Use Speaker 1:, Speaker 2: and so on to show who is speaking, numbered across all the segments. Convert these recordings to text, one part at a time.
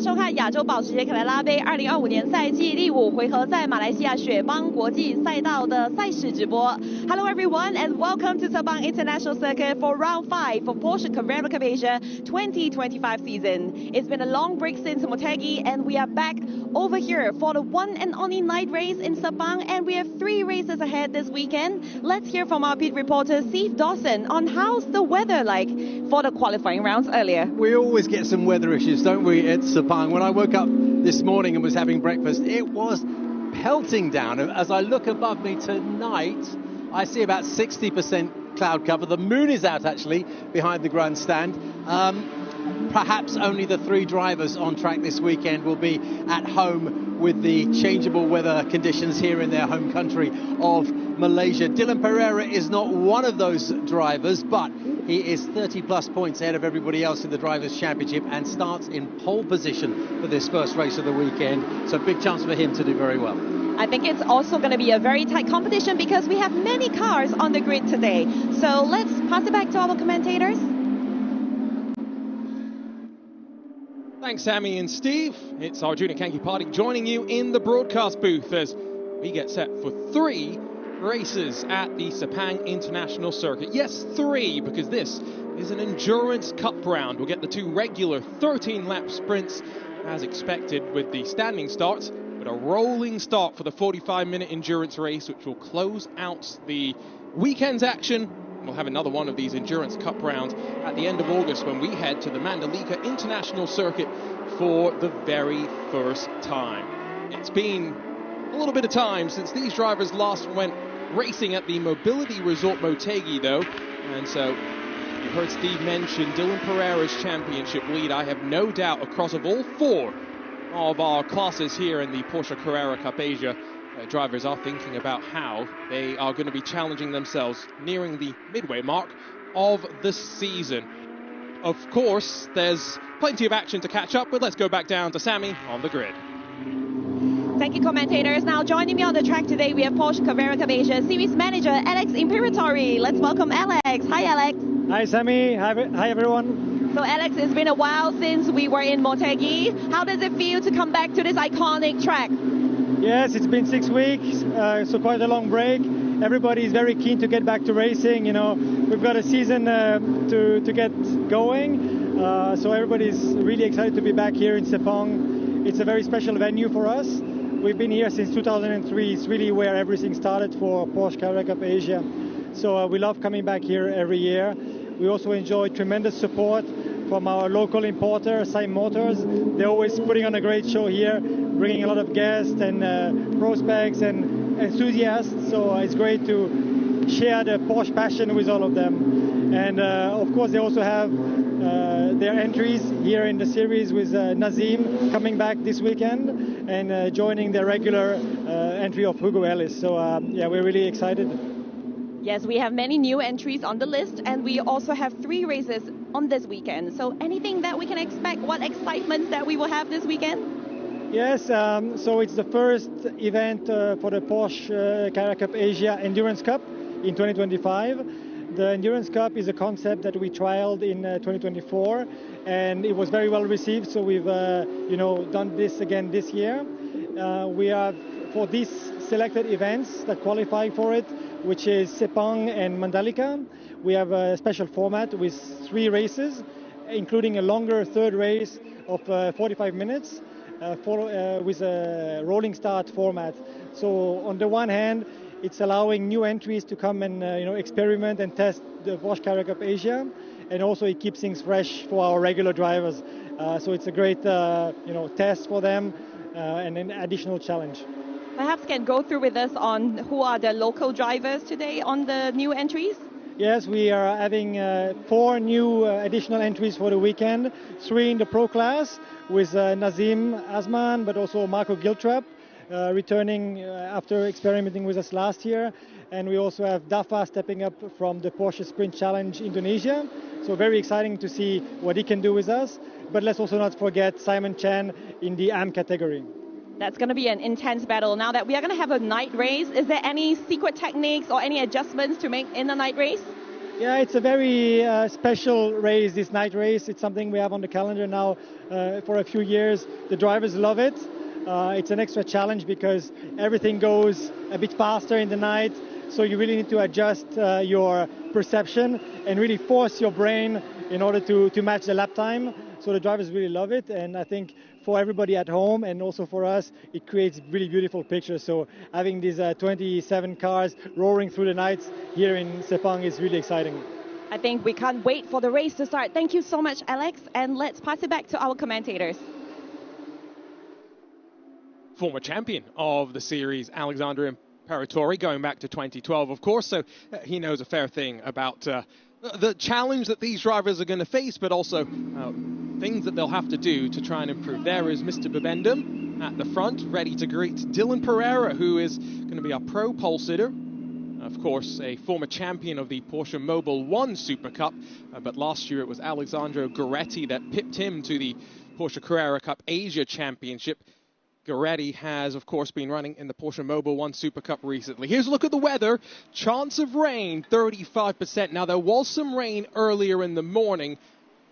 Speaker 1: 收看亚洲保时捷凯迪拉杯2025年赛季第5回合在马来西亚雪邦国际赛道的赛事直播。Hello everyone and welcome to Sepang International Circuit for round 5 for Porsche Carrera Cup Asia 2025 season. It's been a long break since Motegi and we are back over here for the one and only night race in Sepang, and we have 3 races ahead this weekend. Let's hear from our pit reporter Steve Dawson on how's the weather like for the qualifying rounds earlier.
Speaker 2: We always get some weather issues, don't we, at Sepang? When I woke up this morning and was having breakfast, it was pelting down. As I look above me tonight, I see about 60% cloud cover. The moon is out, actually, behind the grandstand. Perhaps only the 3 drivers on track this weekend will be at home with the changeable weather conditions here in their home country of Malaysia. Dylan Pereira is not one of those drivers, but he is 30 plus points ahead of everybody else in the Drivers' Championship and starts in pole position for this first race of the weekend. So big chance for him to do very well.
Speaker 1: I think it's also going to be a very tight competition because we have many cars on the grid today. So let's pass it back to our commentators.
Speaker 3: Thanks, Sammy and Steve. It's Arjuna Kankiparty joining you in the broadcast booth as we get set for 3 races at the Sepang International Circuit. Yes, 3, because this is an Endurance Cup round. We'll get the 2 regular 13-lap sprints as expected with the standing starts, but a rolling start for the 45-minute endurance race, which will close out the weekend's action. We'll have another one of these Endurance Cup rounds at the end of August when we head to the Mandalika International Circuit for the very first time. It's been a little bit of time since these drivers last went racing at the Mobility Resort Motegi, though, and so you heard Steve mention Dylan Pereira's championship lead. I have no doubt across of all 4 of our classes here in the Porsche Carrera Cup Asia, drivers are thinking about how they are going to be challenging themselves nearing the midway mark of the season. Of course, there's plenty of action to catch up with. Let's go back down to Sammy on the grid.
Speaker 1: Thank you, commentators. Now joining me on the track today, we have Porsche Carrera Cup Asia Series Manager Alex Imperatori. Let's welcome Alex. Hi, Alex.
Speaker 4: Hi, Sammy. Hi, everyone.
Speaker 1: So, Alex, it's been a while since we were in Motegi. How does it feel to come back to this iconic track?
Speaker 4: Yes, it's been 6 weeks, so quite a long break. Everybody is very keen to get back to racing. You know, we've got a season to get going, so everybody's really excited to be back here in Sepang. It's a very special venue for us. We've been here since 2003. It's really where everything started for Porsche Carrera Cup Asia. So we love coming back here every year. We also enjoy tremendous support from our local importer, Sime Motors. They're always putting on a great show here, bringing a lot of guests and prospects and enthusiasts. So it's great to share the Porsche passion with all of them. And of course, they also have their entries here in the series with Nazim coming back this weekend and joining the regular entry of Hugo Ellis. So yeah, we're really excited.
Speaker 1: Yes, we have many new entries on the list, and we also have 3 races on this weekend. So anything that we can expect, what excitements that we will have this weekend?
Speaker 4: Yes, so it's the first event for the Porsche Carrera Cup Asia Endurance Cup in 2025. The Endurance Cup is a concept that we trialed in 2024, and it was very well received. So we've done this again this year. We have, for these selected events that qualify for it, which is Sepang and Mandalika, we have a special format with 3 races, including a longer 3rd race of 45 minutes with a rolling start format. So on the one hand, it's allowing new entries to come and experiment and test the Porsche Carrera Cup Asia, and also it keeps things fresh for our regular drivers. So it's a great test for them and an additional challenge.
Speaker 1: Perhaps can go through with us on who are the local drivers today on the new entries?
Speaker 4: Yes, we are having 4 new additional entries for the weekend, 3 in the Pro class with Nazim Azman, but also Marco Giltrap returning after experimenting with us last year. And we also have Dafa stepping up from the Porsche Sprint Challenge Indonesia. So very exciting to see what he can do with us. But let's also not forget Simon Chan in the AM category.
Speaker 1: That's going to be an intense battle. Now that we are going to have a night race, is there any secret techniques or any adjustments to make in the night race?
Speaker 4: Yeah, it's a very special race, this night race. It's something we have on the calendar now for a few years. The drivers love it. It's an extra challenge because everything goes a bit faster in the night, so you really need to adjust your perception and really force your brain in order to match the lap time. So the drivers really love it, and I think for everybody at home and also for us, it creates really beautiful pictures. So having these 27 cars roaring through the nights here in Sepang is really exciting.
Speaker 1: I think we can't wait for the race to start. Thank you so much, Alex, and let's pass it back to our commentators.
Speaker 3: Former champion of the series, Alexandre Imperatori, going back to 2012, of course, so he knows a fair thing about the challenge that these drivers are going to face, but also things that they'll have to do to try and improve. There is Mr. Bibendum at the front, ready to greet Dylan Pereira, who is going to be our pro pole sitter. Of course, a former champion of the Porsche Mobile 1 Super Cup, but last year it was Alessandro Goretti that pipped him to the Porsche Carrera Cup Asia Championship. Goretti has, of course, been running in the Porsche Mobile 1 Super Cup recently. Here's a look at the weather. Chance of rain, 35%. Now, there was some rain earlier in the morning,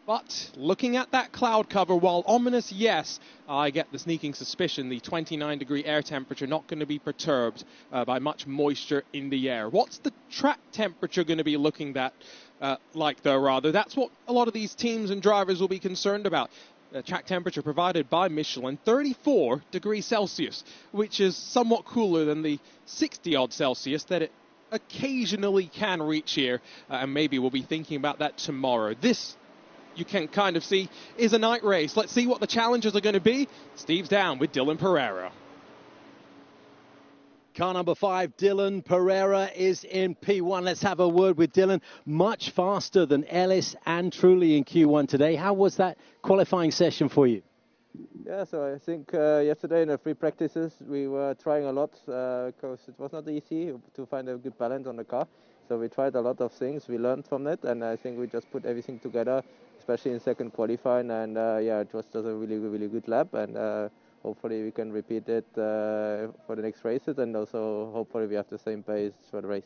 Speaker 3: but looking at that cloud cover, while ominous, yes, I get the sneaking suspicion the 29-degree air temperature not going to be perturbed by much moisture in the air. What's the track temperature going to be looking like, though, rather? That's what a lot of these teams and drivers will be concerned about. Track temperature provided by Michelin, 34 degrees Celsius, which is somewhat cooler than the 60-odd Celsius that it occasionally can reach here, and maybe we'll be thinking about that tomorrow. This, you can kind of see, is a night race. Let's see what the challenges are going to be. Steve's down with Dylan Pereira.
Speaker 2: Car number 5, Dylan Pereira, is in P1. Let's have a word with Dylan. Much faster than Ellis and Trulli in Q1 today. How was that qualifying session for you?
Speaker 5: Yeah, so I think yesterday in the free practices we were trying a lot because it was not easy to find a good balance on the car. So we tried a lot of things. We learned from it, and I think we just put everything together, especially in second qualifying. And yeah, it was just a really, really good lap. And hopefully we can repeat it for the next races, and also hopefully we have the same pace for the race.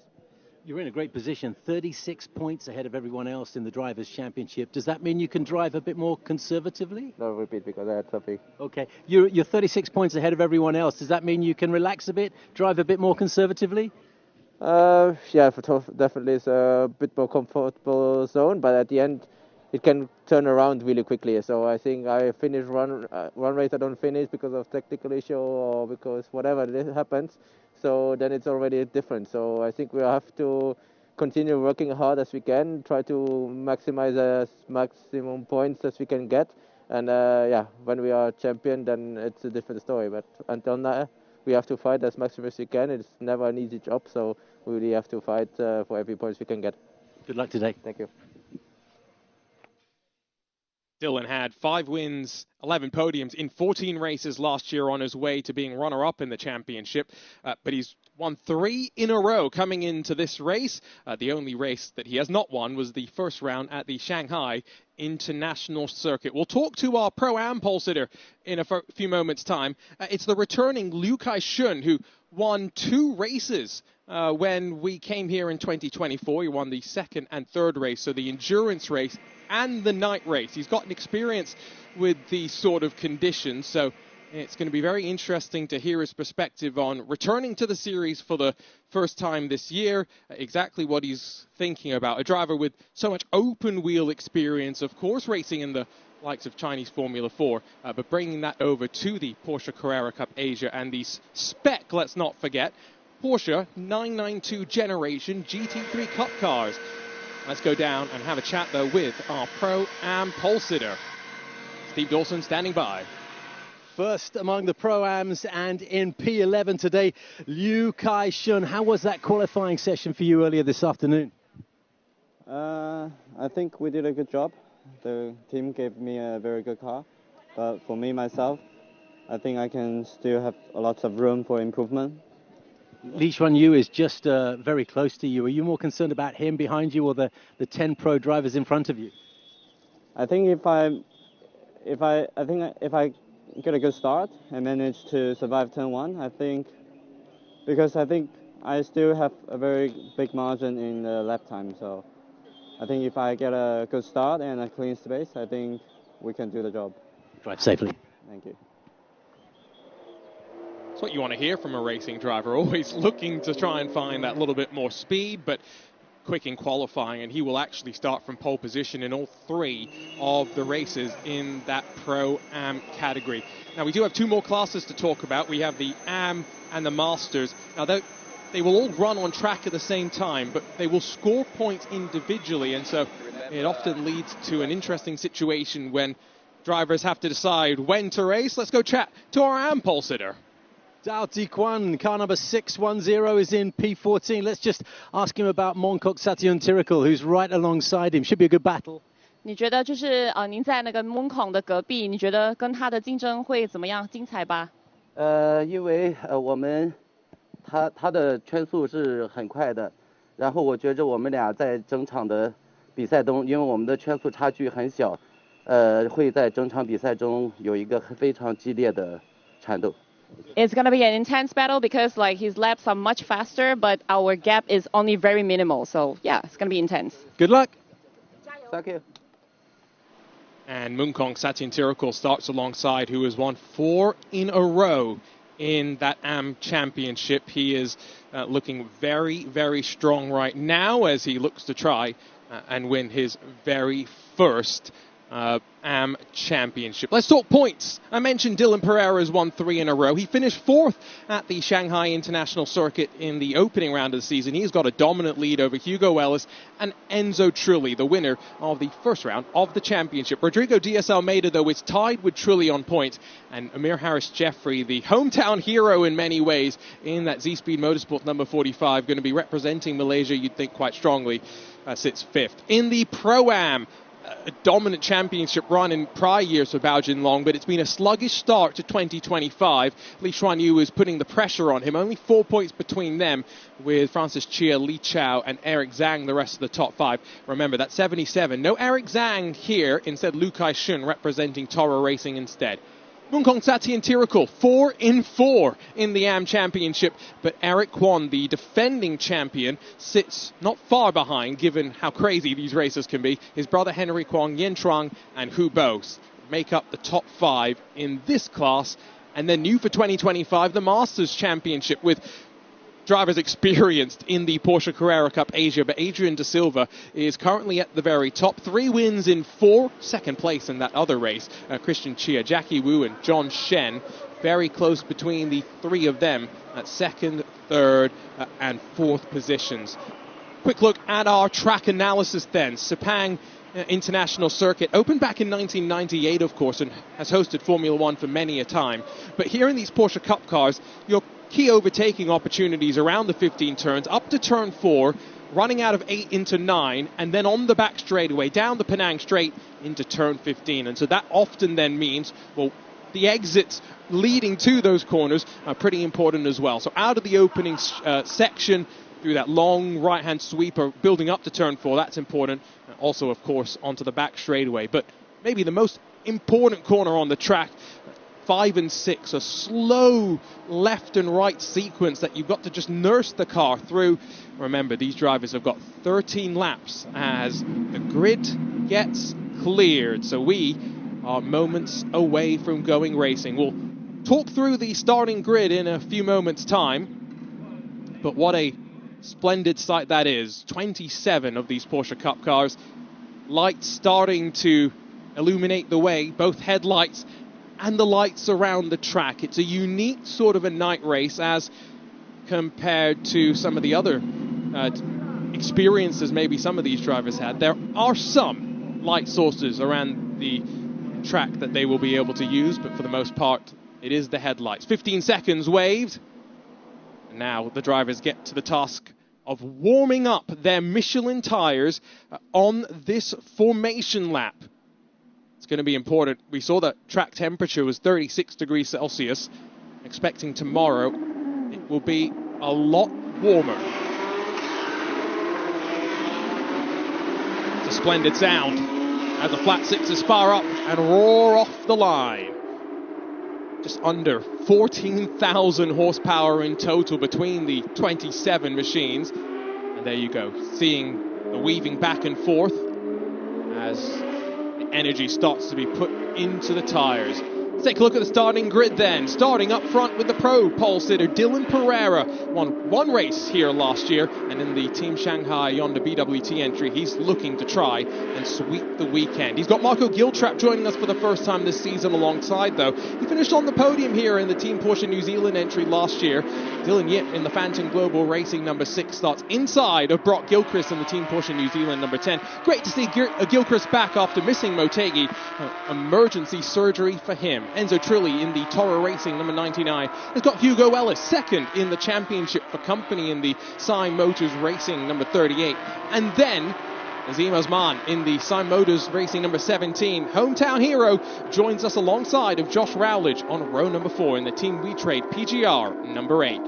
Speaker 2: You're in a great position, 36 points ahead of everyone else in the Drivers' Championship. Does that mean you can drive a bit more conservatively?
Speaker 5: No, repeat because I had something.
Speaker 2: Okay, you're 36 points ahead of everyone else. Does that mean you can relax a bit, drive a bit more conservatively?
Speaker 5: Yeah, definitely it's a bit more comfortable zone, but at the end it can turn around really quickly. So I think I finished one race I don't finish because of technical issue or because whatever happens. So then it's already different. So I think we have to continue working hard as we can, try to maximize as maximum points as we can get. And yeah, when we are champion, then it's a different story. But until now, we have to fight as much as we can. It's never an easy job, so we really have to fight for every point we can get.
Speaker 2: Good luck today.
Speaker 5: Thank you.
Speaker 3: Dylan had 5 wins, 11 podiums in 14 races last year on his way to being runner-up in the championship, but he's won 3 in a row coming into this race. The only race that he has not won was the first round at the Shanghai International Circuit. We'll talk to our Pro-Am pole sitter in a few moments' time. It's the returning Liu Kai-shun, who won 2 races when we came here in 2024. He won the second and third race, so the endurance race and the night race. He's got an experience with these sort of conditions, so it's going to be very interesting to hear his perspective on returning to the series for the first time this year, exactly what he's thinking about. A driver with so much open wheel experience, of course, racing in the likes of Chinese Formula 4, but bringing that over to the Porsche Carrera Cup Asia and the spec, let's not forget, Porsche 992 generation GT3 Cup cars. Let's go down and have a chat, though, with our Pro-Am pole sitter. Steve Dawson standing by.
Speaker 2: First among the Pro-Ams and in P11 today, Liu Kai-shun. How was that qualifying session for you earlier this afternoon?
Speaker 6: I think we did a good job. The team gave me a very good car. But for me, myself, I think I can still have lots of room for improvement.
Speaker 2: Li Xuanyu is just very close to you. Are you more concerned about him behind you or the 10 pro drivers in front of you?
Speaker 6: I think if I get a good start and manage to survive turn 1, because I think I still have a very big margin in the lap time. So I think if I get a good start and a clean space, I think we can do the job.
Speaker 2: Drive safely.
Speaker 6: Thank you.
Speaker 3: It's what you want to hear from a racing driver, always looking to try and find that little bit more speed, but quick in qualifying, and he will actually start from pole position in all 3 of the races in that Pro-Am category. Now, we do have 2 more classes to talk about. We have the Am and the Masters. Now, they will all run on track at the same time, but they will score points individually, and so it often leads to an interesting situation when drivers have to decide when to race. Let's go chat to our Am pole sitter.
Speaker 2: Dao Diquan, car number 610 is in P14. Let's just ask him about Mongkok Satyuntirikul, who's right alongside him. Should be a good battle.
Speaker 1: 你觉得就是您在那个 Monkong 的隔壁，你觉得跟他的竞争会怎么样？精彩吧？
Speaker 7: 因为我们他的圈速是很快的，然后我觉着我们俩在整场的比赛中，因为我们的圈速差距很小，会在整场比赛中有一个非常激烈的缠斗。
Speaker 1: It's going to be an intense battle because like his laps are much faster, but our gap is only very minimal. So yeah, it's going to be intense.
Speaker 2: Good luck.
Speaker 7: Thank you.
Speaker 3: And Mongkok Satyuntirikul starts alongside, who has won 4 in a row in that Am Championship. He is looking very, very strong right now as he looks to try and win his very first Am Championship. Let's talk points. I mentioned Dylan Pereira's won 3 in a row. He finished 4th at the Shanghai International Circuit in the opening round of the season. He's got a dominant lead over Hugo Ellis and Enzo Trulli, the winner of the first round of the championship. Rodrigo Diaz Almeida, though, is tied with Trulli on points, and Amir Harris Jeffrey, the hometown hero in many ways in that Z-Speed Motorsport number 45, going to be representing Malaysia, you'd think, quite strongly, sits 5th. In the Pro-Am, a dominant championship run in prior years for Bao Jinlong, but it's been a sluggish start to 2025. Li Xuanyu is putting the pressure on him. Only 4 points between them, with Francis Chia, Li Chao, and Eric Zhang, the rest of the top 5. Remember, that's 77. No Eric Zhang here, instead Lu Kai Shun representing Toro Racing instead. Mongkok Satyuntirikul, 4 in 4 in the Am Championship, but Eric Kwon, the defending champion, sits not far behind, given how crazy these races can be. His brother Henry Kwon, Yen Truong, and Hu Bo make up the top 5 in this class. And then new for 2025, the Masters Championship, with drivers experienced in the Porsche Carrera Cup Asia, but Adrian De Silva is currently at the very top. 3 wins in 4, second place in that other race. Christian Chia, Jackie Wu, and John Shen, very close between the 3 of them at 2nd, 3rd, and 4th positions. Quick look at our track analysis then. Sepang International Circuit opened back in 1998, of course, and has hosted Formula One for many a time. But here in these Porsche Cup cars, your key overtaking opportunities around the 15 turns, up to turn 4, running out of 8 into 9, and then on the back straightaway, down the Penang Straight into turn 15. And so that often then means, well, the exits leading to those corners are pretty important as well. So out of the opening section, through that long right-hand sweeper, building up to turn 4, that's important. Also, of course, onto the back straightaway. But maybe the most important corner on the track, 5 and 6, a slow left and right sequence that you've got to just nurse the car through. Remember, these drivers have got 13 laps as the grid gets cleared. So we are moments away from going racing. We'll talk through the starting grid in a few moments' time. But what a splendid sight that is. 27 of these Porsche Cup cars. Lights starting to illuminate the way, both headlights and the lights around the track. It's a unique sort of a night race as compared to some of the other experiences maybe some of these drivers had. There are some light sources around the track that they will be able to use, but for the most part, it is the headlights. 15 seconds waved. And now the drivers get to the task of warming up their Michelin tires on this formation lap. It's going to be important. We saw that track temperature was 36 degrees Celsius. Expecting tomorrow it will be a lot warmer. It's a splendid sound as the flat sixes fire up and roar off the line. Just under 14,000 horsepower in total between the 27 machines. And there you go, seeing the weaving back and forth as the energy starts to be put into the tyres. Let's take a look at the starting grid then. Starting up front with the pro pole sitter, Dylan Pereira. Won one race here last year, and in the Team Shanghai Honda BWT entry, he's looking to try and sweep the weekend. He's got Marco Giltrap joining us for the first time this season alongside, though. He finished on the podium here in the Team Porsche New Zealand entry last year. Dylan Yip in the Phantom Global Racing number 6 starts inside of Brock Gilchrist in the Team Porsche New Zealand number 10. Great to see Gilchrist back after missing Motegi. Emergency surgery for him. Enzo Trilli in the Toro Racing number 99 has got Hugo Ellis second in the championship for company in the Sime Motors Racing number 38. And then Azim Osman in the Sime Motors Racing number 17. Hometown hero joins us alongside of Josh Rowledge on row number 4 in the Team We Trade PGR number 8.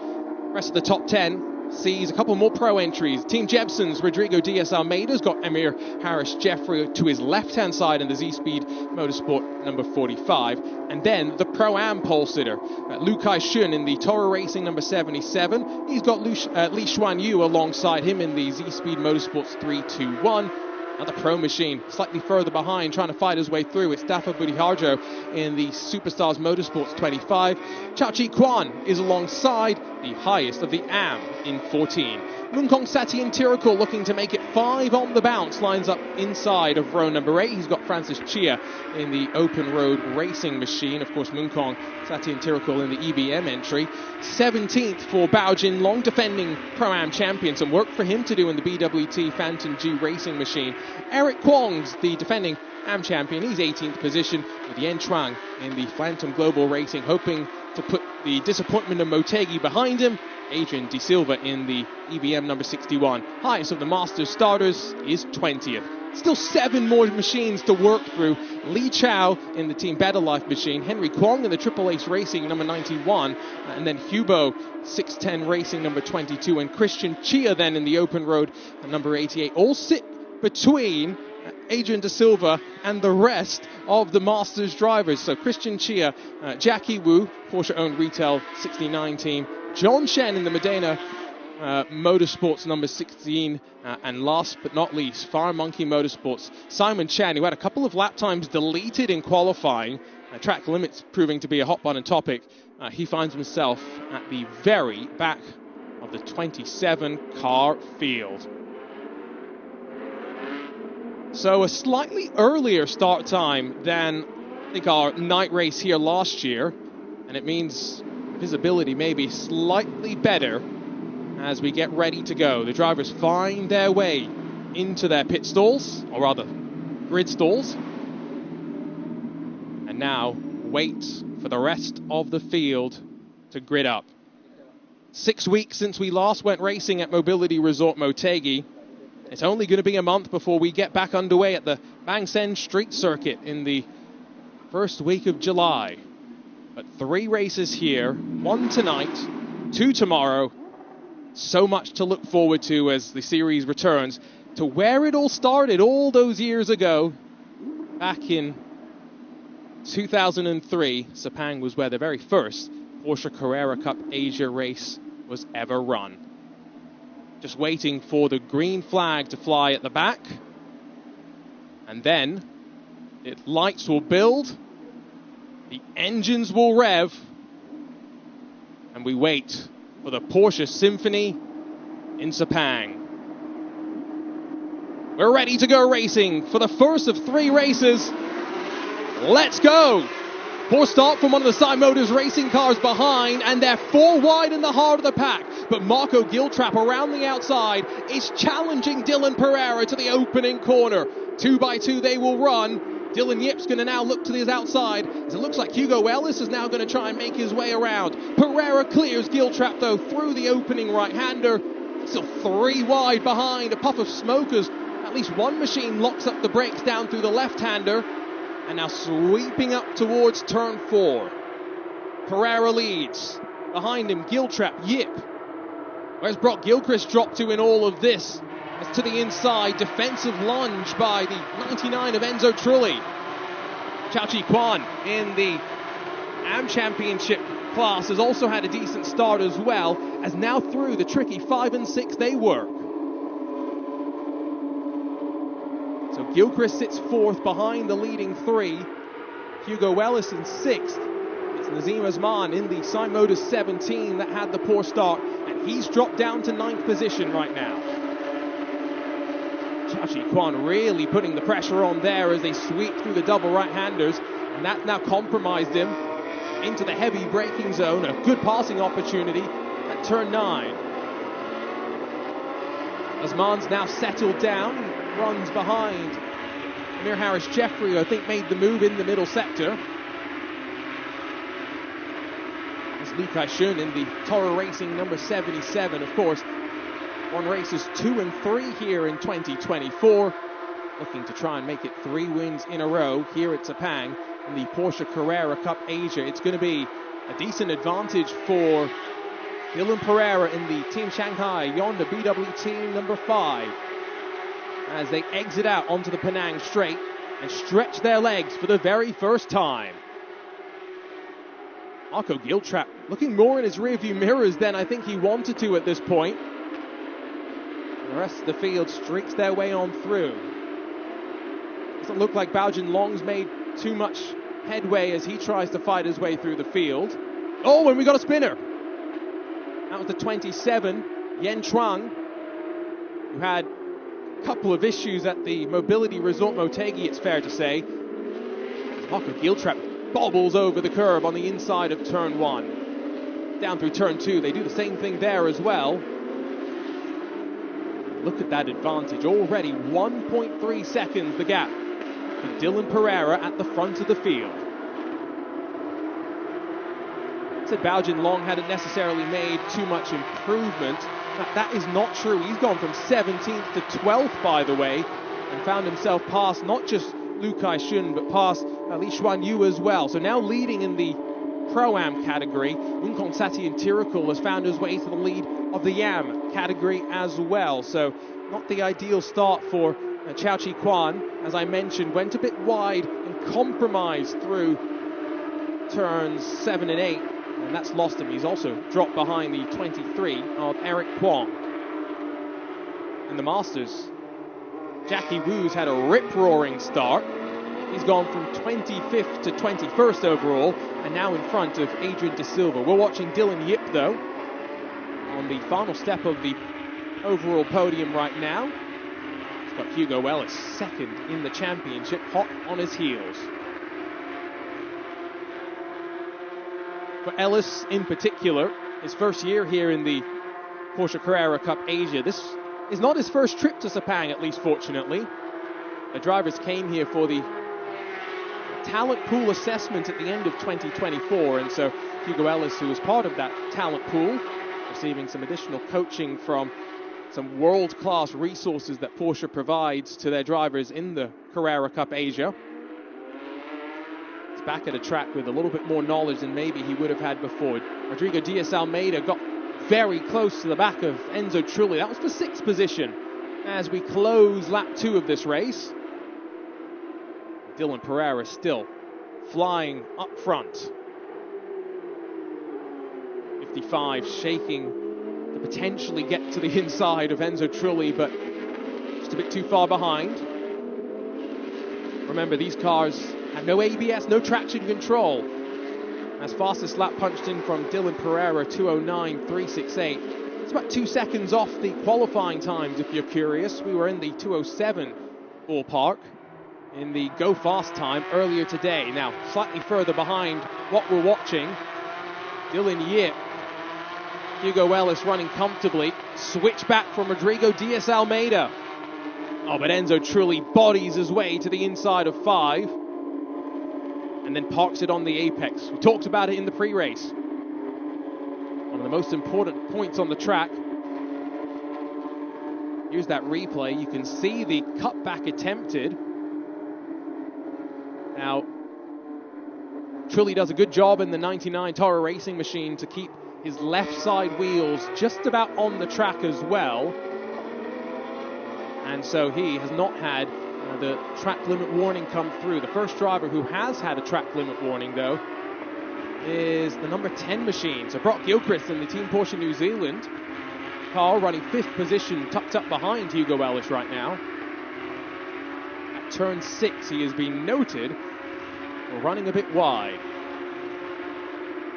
Speaker 3: Rest of the top 10 sees a couple more pro entries. Team Jebsen's Rodrigo Diaz Almeida's got Emir Harris Jeffrey to his left-hand side in the Z-Speed Motorsport number 45. And then the Pro-Am pole sitter, Lu Kai-shun in the Toro Racing number 77. He's got Li Xuan Yu alongside him in the Z-Speed Motorsports 321. Another pro machine slightly further behind, trying to fight his way through. It's Dafa Butiharjo in the Superstars Motorsports 25. Chachi Kwan is alongside the highest of the AM in 14. Munkong Satien Tirikul looking to make it 5 on the bounce, lines up inside of row number 8. He's got Francis Chia in the open road racing machine. Of course, Munkong Satien Tirikul in the EBM entry. 17th for Bao Jin Long, defending Pro-Am champion. Some work for him to do in the BWT Phantom G racing machine. Eric Kwong's the defending AM champion. He's 18th position with Yen Chuang in the Phantom Global Racing, hoping to put the disappointment of Motegi behind him. Adrian De Silva in the EBM number 61. Highest of the Masters starters is 20th. Still 7 more machines to work through. Li Chao in the Team Better Life machine. Henry Kwong in the Triple Ace Racing number 91. And then Hubo 610 Racing number 22. And Christian Chia then in the Open Road number 88. All sit between Adrian De Silva and the rest of the Masters drivers. So Christian Chia, Jackie Wu, Porsche-owned retail 69 team. John Shen in the Medina Motorsports number 16. And last but not least, Fire Monkey Motorsports, Simon Chan, who had a couple of lap times deleted in qualifying. Track limits proving to be a hot button topic. He finds himself at the very back of the 27 car field. So a slightly earlier start time than I think our night race here last year, and it means visibility may be slightly better as we get ready to go. The drivers find their way into their pit stalls, or rather grid stalls, and now wait for the rest of the field to grid up. 6 weeks since we last went racing at Mobility Resort Motegi. It's only going to be a month before we get back underway at the Bang Sen Street Circuit in the first week of July. But 3 races here, 1 tonight, 2 tomorrow. So much to look forward to as the series returns to where it all started all those years ago. Back in 2003, Sepang was where the very first Porsche Carrera Cup Asia race was ever run. Just waiting for the green flag to fly at the back. And then the lights will build, the engines will rev, and we wait for the Porsche Symphony in Sepang. We're ready to go racing for the first of 3 races. Let's go! Poor start from one of the Sime Motors racing cars behind, and they're 4 wide in the heart of the pack. But Marco Giltrap around the outside is challenging Dylan Pereira to the opening corner. 2 by 2 they will run. Dylan Yip's going to now look to his outside, as it looks like Hugo Ellis is now going to try and make his way around. Pereira clears Giltrap, though, through the opening right-hander. Still 3 wide behind. A puff of smoke as at least one machine locks up the brakes down through the left-hander. And now sweeping up towards turn 4. Pereira leads. Behind him, Giltrap, Yip. Where's Brock Gilchrist dropped to in all of this? As to the inside, defensive lunge by the 99 of Enzo Trulli. Chachi Kwan in the AM Championship class has also had a decent start as well, as now through the tricky 5 and 6 they work. So Gilchrist sits 4th behind the leading 3. Hugo Ellis in 6th. It's Nazim Osman in the Side Motors 17 that had the poor start, and he's dropped down to 9th position right now. Xiaoqi Quan really putting the pressure on there as they sweep through the double right-handers, and that's now compromised him into the heavy braking zone. A good passing opportunity at turn 9. Osman's now settled down, runs behind Amir Harris Jeffrey, who I think made the move in the middle sector. It's Lu Kai-shun in the Toro Racing number 77, of course. Won races 2 and 3 here in 2024. Looking to try and make it 3 wins in a row here at Sepang in the Porsche Carrera Cup Asia. It's going to be a decent advantage for Dylan Pereira in the Team Shanghai Honda BW team number 5 as they exit out onto the Penang Straight and stretch their legs for the very first time. Marco Giltrap looking more in his rearview mirrors than I think he wanted to at this point. The rest of the field streaks their way on through. Doesn't look like Bao Long's made too much headway as he tries to fight his way through the field. Oh, and we got a spinner. That was the 27, Yen Chuang, who had a couple of issues at the Mobility Resort Motegi, it's fair to say. Marco Giltrap bobbles over the curb on the inside of turn 1. Down through turn 2, they do the same thing there as well. Look at that advantage. Already 1.3 seconds the gap for Dylan Pereira at the front of the field. Said Bao Long hadn't necessarily made too much improvement. That is not true. He's gone from 17th to 12th, by the way, and found himself past not just Lu Kai-shun, but past Li Xuanyu as well. So now leading in the Pro-Am category, Unkong Sati and Tirikul has found his way to the lead of the Yam category as well. So not the ideal start for Xiaoqi Quan. As I mentioned, went a bit wide and compromised through turns 7 and 8. And that's lost him. He's also dropped behind the 23 of Eric Kwong. In the Masters, Jackie Wu's had a rip-roaring start. He's gone from 25th to 21st overall, and now in front of Adrian De Silva. We're watching Dylan Yip, though, on the final step of the overall podium right now. He's got Hugo Ellis second in the championship, hot on his heels. For Ellis in particular, his first year here in the Porsche Carrera Cup Asia. This is not his first trip to Sepang, at least fortunately. The drivers came here for the talent pool assessment at the end of 2024, and so Hugo Ellis, who was part of that talent pool, receiving some additional coaching from some world-class resources that Porsche provides to their drivers in the Carrera Cup Asia. Back at a track with a little bit more knowledge than maybe he would have had before. Rodrigo Diaz-Almeida got very close to the back of Enzo Trulli. That was for 6th position as we close lap 2 of this race. Dylan Pereira still flying up front. 55 shaking to potentially get to the inside of Enzo Trulli, but just a bit too far behind. Remember, these cars have no ABS, no traction control. As fastest lap punched in from Dylan Pereira, 209.368. It's about 2 seconds off the qualifying times, if you're curious. We were in the 207 ballpark in the Go Fast time earlier today. Now, slightly further behind what we're watching, Dylan Yip, Hugo Ellis running comfortably. Switch back from Rodrigo Diaz-Almeida. Oh, but Enzo Trulli bodies his way to the inside of 5 and then parks it on the apex. We talked about it in the pre-race. One of the most important points on the track. Here's that replay. You can see the cutback attempted. Now, Trulli does a good job in the 99 Toro Racing machine to keep his left side wheels just about on the track as well. And so he has not had the track limit warning come through. The first driver who has had a track limit warning, though, is the number 10 machine. So Brock Gilchrist in the Team Porsche New Zealand car running 5th position, tucked up behind Hugo Ellis right now. at turn 6, he has been noted for running a bit wide.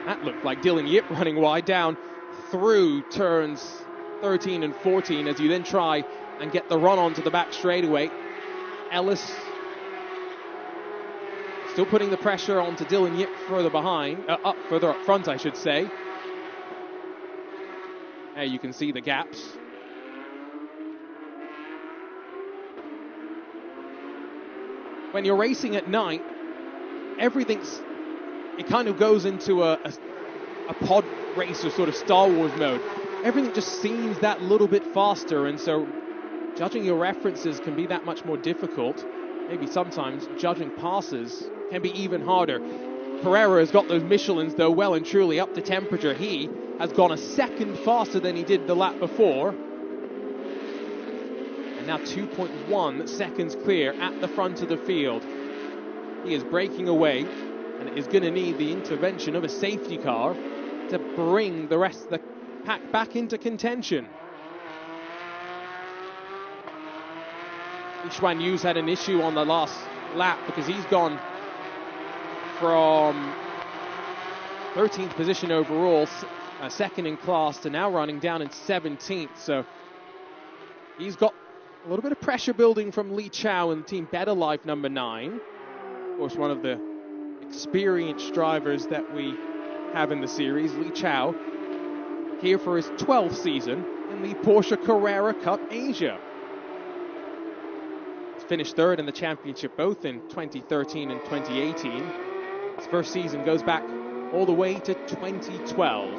Speaker 3: That looked like Dylan Yip running wide down through turns 13 and 14 as you then try and get the run onto the back straightaway. Ellis still putting the pressure onto Dylan Yip further behind, further up front, I should say. There you can see the gaps. When you're racing at night, it kind of goes into a pod racer sort of Star Wars mode. Everything just seems that little bit faster, and so judging your references can be that much more difficult. Maybe sometimes judging passes can be even harder. Carrera has got those Michelins, though, well and truly up to temperature. He has gone a second faster than he did the lap before. And now 2.1 seconds clear at the front of the field. He is breaking away, and is going to need the intervention of a safety car to bring the rest of the pack back into contention. Xuan Yu's had an issue on the last lap because he's gone from 13th position overall, second in class, to now running down in 17th. So he's got a little bit of pressure building from Li Chao and Team Better Life number 9. Of course, one of the experienced drivers that we have in the series, Li Chao, here for his 12th season in the Porsche Carrera Cup Asia. He's finished third in the championship both in 2013 and 2018. His first season goes back all the way to 2012.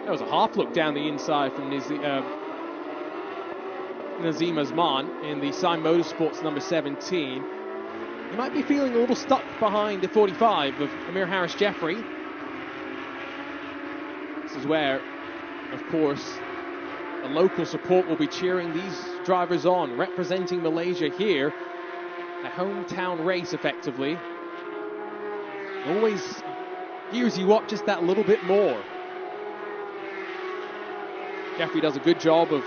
Speaker 3: There was a half look down the inside from Nazim Azman in the Sime Motorsports number 17. He might be feeling a little stuck behind the 45 of Amir Harris Jeffrey. This is where, of course, the local support will be cheering these drivers on, representing Malaysia here. A hometown race, effectively. Always gears you up just that little bit more. Jeffrey does a good job of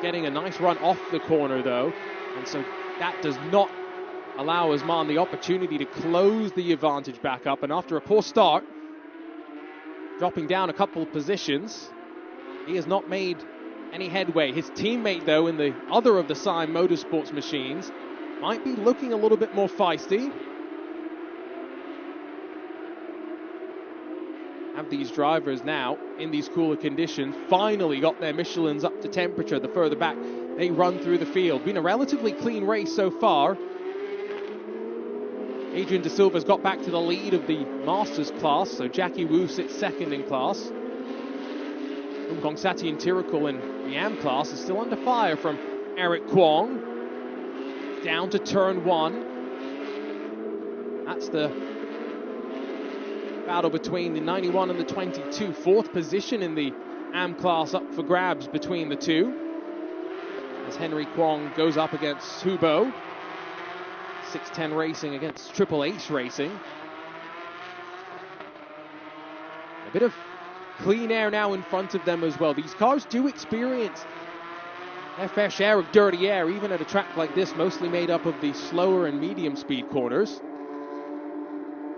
Speaker 3: getting a nice run off the corner, though, and so that does not allow Azman the opportunity to close the advantage back up. And after a poor start, dropping down a couple of positions, he has not made any headway. His teammate, though, in the other of the Sime Motorsports machines, might be looking a little bit more feisty. Have these drivers now, in these cooler conditions, finally got their Michelins up to temperature the further back they run through the field. Been a relatively clean race so far. Adrian De Silva's got back to the lead of the Masters class, so Jackie Wu sits second in class. Umkong Sati and Tirakul in the AM class is still under fire from Eric Kwong. Down to turn 1. That's the battle between the 91 and the 22. Fourth position in the AM class up for grabs between the two, as Henry Kwong goes up against Hubo. 610 Racing against Triple H Racing. A bit of clean air now in front of them as well. These cars do experience their fair share of dirty air, even at a track like this, mostly made up of the slower and medium speed corners.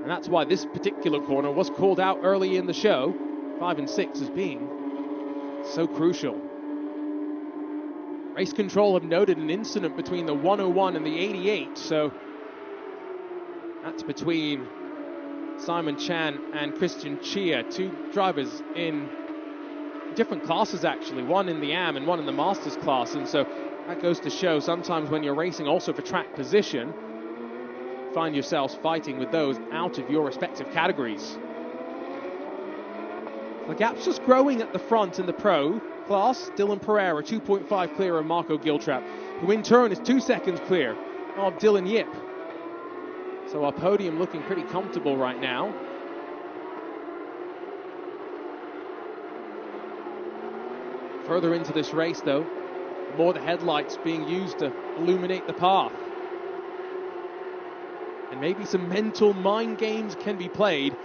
Speaker 3: And that's why this particular corner was called out early in the show, 5 and 6, as being so crucial. Race Control have noted an incident between the 101 and the 88, so that's between Simon Chan and Christian Chia, two drivers in different classes actually, one in the AM and one in the Masters class, and so that goes to show sometimes when you're racing also for track position, find yourselves fighting with those out of your respective categories. The gap's just growing at the front in the pro class. Dylan Pereira 2.5 clear of Marco Giltrap, who in turn is 2 seconds clear of Dylan Yip. So our podium looking pretty comfortable right now. Further into this race, though, more the headlights being used to illuminate the path. And maybe some mental mind games can be played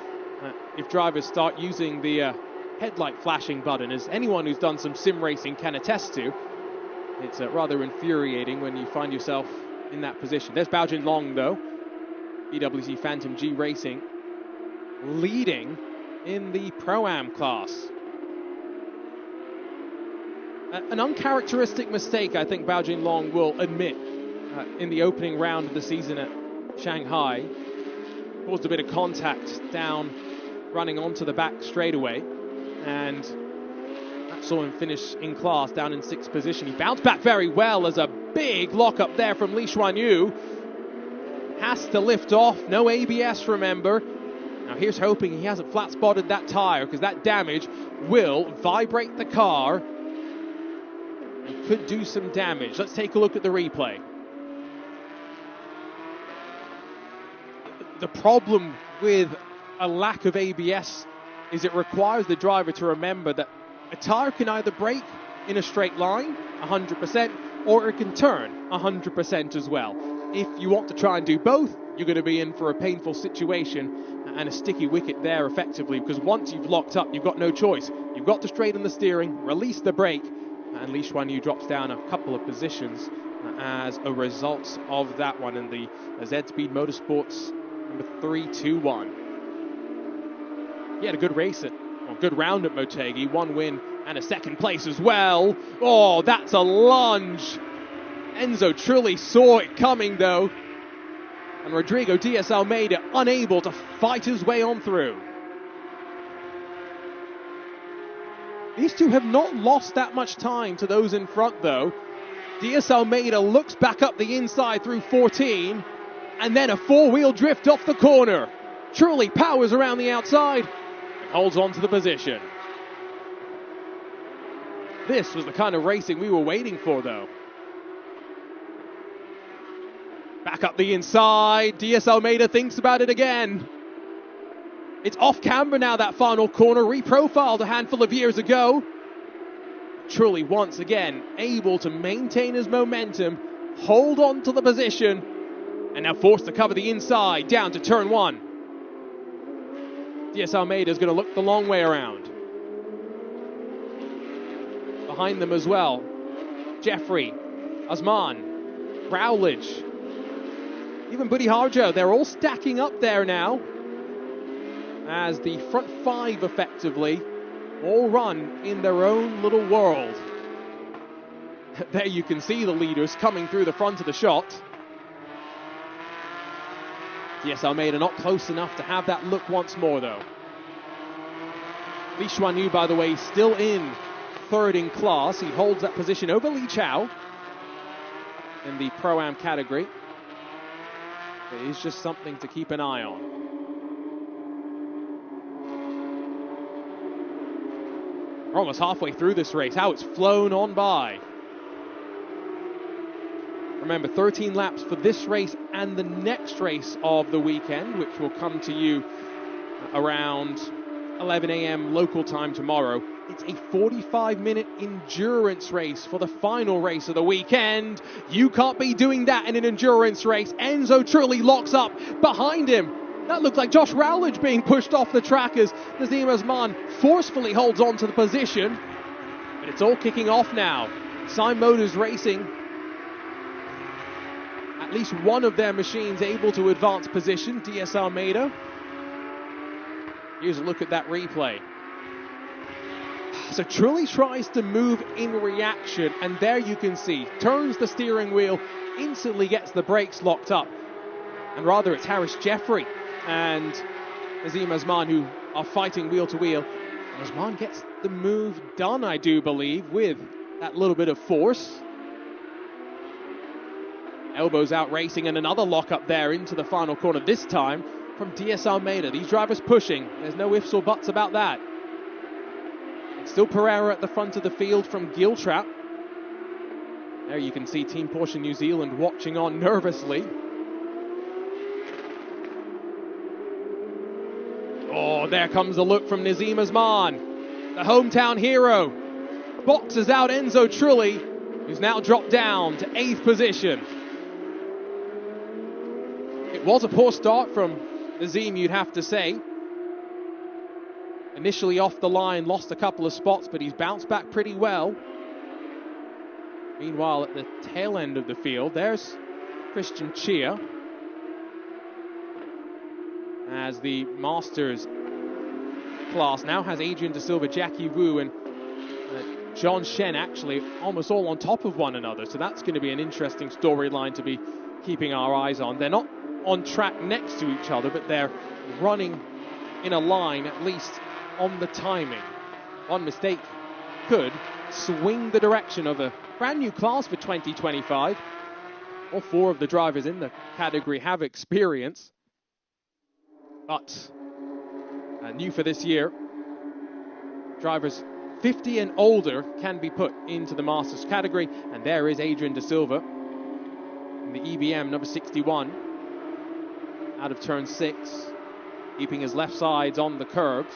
Speaker 3: if drivers start using the headlight flashing button, as anyone who's done some sim racing can attest to. It's rather infuriating when you find yourself in that position. There's Bao Jinlong, though. BWC Phantom G Racing leading in the Pro-Am class. An uncharacteristic mistake, I think Bao Jinlong will admit in the opening round of the season at Shanghai. Caused a bit of contact down, running onto the back straightaway, and that saw him finish in class down in 6th position. He bounced back very well as a big lock-up there from Li Xuanyu. Has to lift off, no ABS, remember. Now here's hoping he hasn't flat-spotted that tyre, because that damage will vibrate the car and could do some damage. Let's take a look at the replay. The problem with a lack of ABS is it requires the driver to remember that a tyre can either brake in a straight line, 100%, or it can turn 100% as well. If you want to try and do both, you're going to be in for a painful situation and a sticky wicket there effectively, because once you've locked up, you've got no choice. You've got to straighten the steering, release the brake, and Li Xuanyu drops down a couple of positions as a result of that one in the Z-Speed Motorsports number 321. He had a good race good round at Motegi, 1 win and a 2nd place as well. Oh, that's a lunge. Enzo Trilli saw it coming though, and Rodrigo Diaz Almeida unable to fight his way on through. These two have not lost that much time to those in front though. Diaz Almeida looks back up the inside through 14, and then a 4-wheel drift off the corner. Truly powers around the outside and holds on to the position. This was the kind of racing we were waiting for though. Back up the inside, Diaz Almeida thinks about it again. It's off camber now, that final corner, reprofiled a handful of years ago. Truly once again able to maintain his momentum, hold on to the position, and now forced to cover the inside down to turn 1. Diaz Almeida is going to look the long way around. Behind them as well, Jeffrey, Osman, Rowledge, even Buddy Harjo. They're all stacking up there now as the front 5 effectively all run in their own little world. There you can see the leaders coming through the front of the shot. Diaz Almeida not close enough to have that look once more though. Li Xuanyu, by the way, still in 3rd in class. He holds that position over Li Chao in the Pro-Am category. It is just something to keep an eye on. We're almost halfway through this race. How it's flown on by. Remember, 13 laps for this race and the next race of the weekend, which will come to you around 11 a.m. local time tomorrow. It's a 45-minute endurance race for the final race of the weekend. You can't be doing that in an endurance race. Enzo Trilli locks up behind him. That looked like Josh Rowledge being pushed off the track as Nazim Osman forcefully holds on to the position. But it's all kicking off now. Sime Motors Racing, at least one of their machines able to advance position, Diaz Almeida. Here's a look at that replay. So Trilli tries to move in reaction, and there you can see, turns the steering wheel, instantly gets the brakes locked up. And rather it's Harris Jeffrey and Nazim Osman who are fighting wheel to wheel. And Osman gets the move done, I do believe, with that little bit of force. Elbows out racing, and another lock up there into the final corner, this time from Diaz Almeida. These drivers pushing, there's no ifs or buts about that. Still Pereira at the front of the field from Giltrap. There you can see Team Porsche New Zealand watching on nervously. Oh, there comes the look from Nazim Osman, the hometown hero. Boxes out Enzo Trilli, who's now dropped down to 8th position. It was a poor start from Nazim, you'd have to say. Initially off the line, lost a couple of spots, but he's bounced back pretty well. Meanwhile, at the tail end of the field, there's Christian Chia. As the Masters class now has Adrian De Silva, Jackie Wu, and John Shen actually almost all on top of one another. So that's going to be an interesting storyline to be keeping our eyes on. They're not on track next to each other, but they're running in a line, at least on the timing. One mistake could swing the direction of a brand new class for 2025. All four of the drivers in the category have experience, but new for this year, drivers 50 and older can be put into the Masters category, and there is Adrian De Silva in the EBM number 61 out of turn 6, keeping his left sides on the curbs,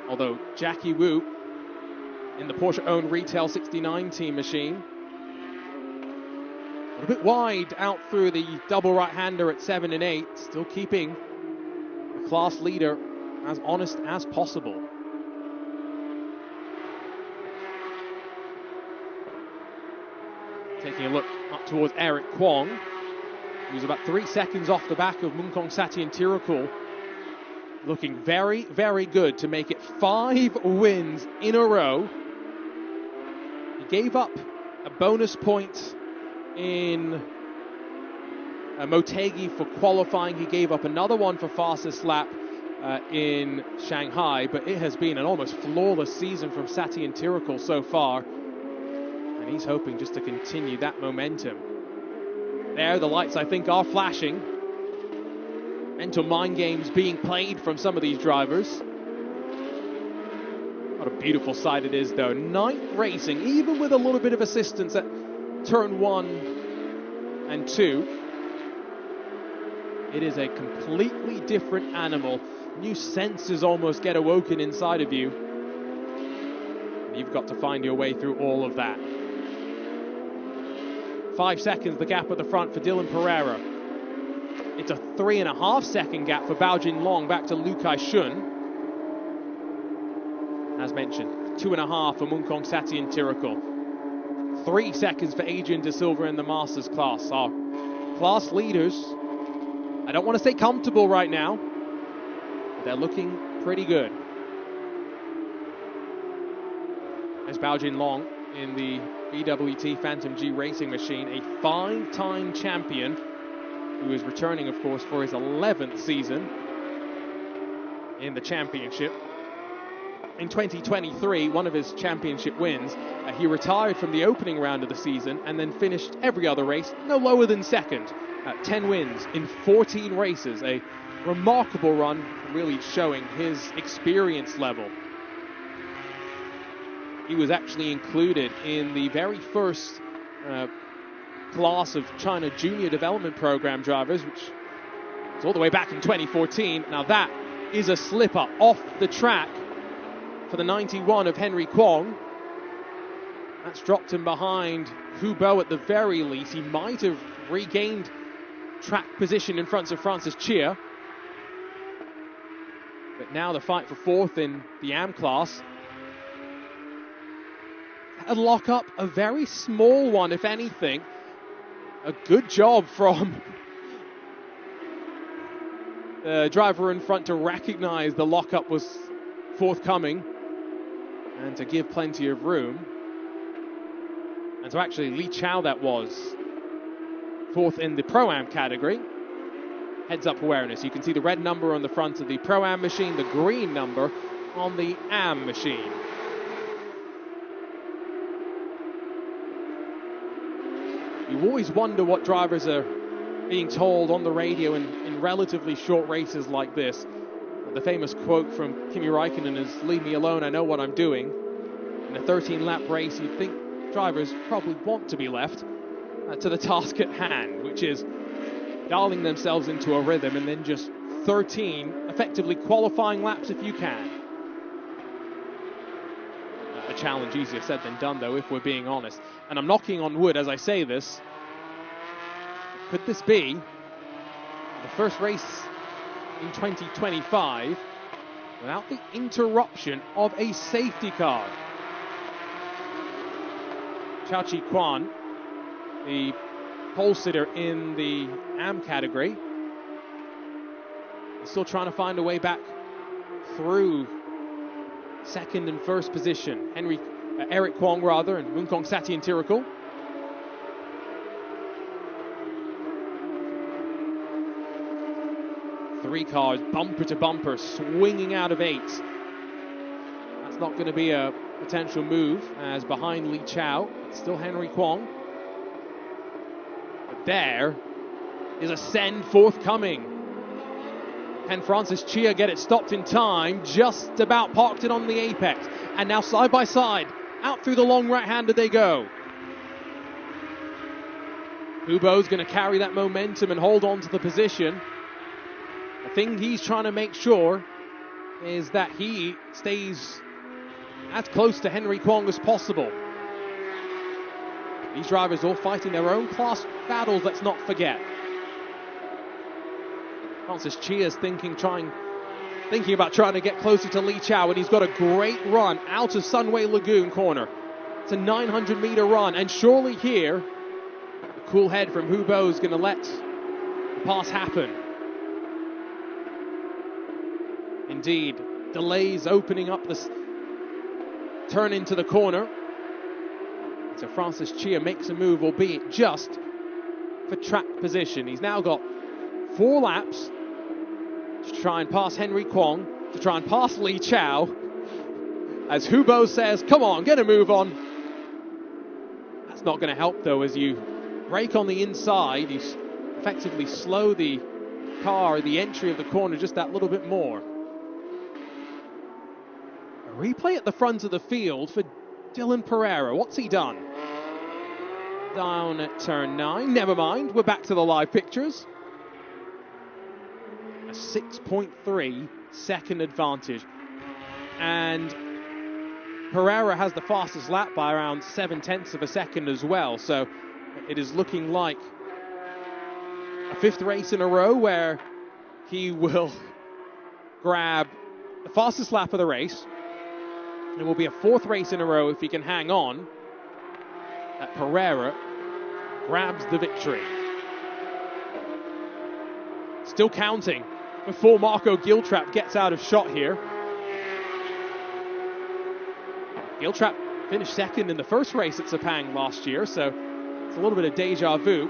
Speaker 3: although Jackie Wu in the Porsche owned Retail 69 team machine a bit wide out through the double right-hander at 7 and 8, still keeping the class leader as honest as possible. Taking a look up towards Eric Kwong, who's about 3 seconds off the back of Munkong Sathyantirakul, looking very, very good to make it 5 wins in a row. He gave up a bonus point in Motegi for qualifying. He gave up another one for fastest lap in Shanghai, but it has been an almost flawless season from Sathyantirakul so far, and he's hoping just to continue that momentum. There, the lights I think are flashing. Mental mind games being played from some of these drivers. What a beautiful sight it is though. Night racing, even with a little bit of assistance at turn 1 and 2. It is a completely different animal. New senses almost get awoken inside of you. And you've got to find your way through all of that. 5 seconds, the gap at the front for Dylan Pereira. It's a 3.5 second gap for Bao Jin Long back to Lu Kai Shun. As mentioned, 2.5 for Munkong Sathyantirakul. 3 seconds for Adrian De Silva in the Masters class. Our class leaders, I don't want to say comfortable right now, but they're looking pretty good. There's Bao Jin Long in the BWT Phantom G racing machine, a 5-time champion who is returning, of course, for his 11th season in the championship. In 2023, one of his championship wins, he retired from the opening round of the season and then finished every other race no lower than second. 10 wins in 14 races, a remarkable run, really showing his experience level. He was actually included in the very first class of China Junior Development Program drivers, which is all the way back in 2014. Now that is a slipper off the track for the 91 of Henry Kwong. That's dropped him behind Hu Bo at the very least. He might have regained track position in front of Francis Chia. But now the fight for 4th in the AM class. A lock-up, a very small one, if anything. A good job from the driver in front to recognize the lock-up was forthcoming and to give plenty of room. And so actually Li Chao that was 4th in the Pro-Am category. Heads-up awareness. You can see the red number on the front of the Pro-Am machine, the green number on the AM machine. You always wonder what drivers are being told on the radio in relatively short races like this. The famous quote from Kimi Raikkonen is, "Leave me alone, I know what I'm doing." In a 13-lap race, you'd think drivers probably want to be left to the task at hand, which is dialing themselves into a rhythm and then just 13 effectively qualifying laps if you can. A challenge easier said than done, though, if we're being honest. And I'm knocking on wood as I say this. Could this be the first race in 2025 without the interruption of a safety car? Chao Chi Kwan, the pole sitter in the AM category. He's still trying to find a way back through second and first position. Eric Kwong rather, and Munkong Sathyantirikul. Three cars bumper to bumper, swinging out of 8. That's not going to be a potential move, as behind Li Chao, it's still Henry Kwong. But there is a send forthcoming. Can Francis Chia get it stopped in time? Just about parked it on the apex. And now side by side, out through the long right-hander they go. Hubo's going to carry that momentum and hold on to the position. The thing he's trying to make sure is that he stays as close to Henry Kwong as possible. These drivers all fighting their own class battles, let's not forget. Francis Chia's thinking about trying to get closer to Li Chao, and he's got a great run out of Sunway Lagoon corner. It's a 900-meter run, and surely here, a cool head from Hubo is going to let the pass happen. Indeed, delays opening up this turn into the corner. So Francis Chia makes a move, albeit just for track position. He's now got 4 laps to try and pass Henry Kwong, to try and pass Li Chao, as Hubo says, come on, get a move on. That's not going to help though, as you brake on the inside, you effectively slow the car, the entry of the corner just that little bit more. A replay at the front of the field for Dylan Pereira. What's he done? Down at turn 9. Never mind, we're back to the live pictures. A 6.3 second advantage. And Pereira has the fastest lap by around 7/10 of a second as well. So it is looking like a 5th race in a row where he will grab the fastest lap of the race. It will be a 4th race in a row if he can hang on, that Pereira grabs the victory. Still counting before Marco Giltrap gets out of shot here. Giltrap finished 2nd in the first race at Sepang last year, so it's a little bit of deja vu.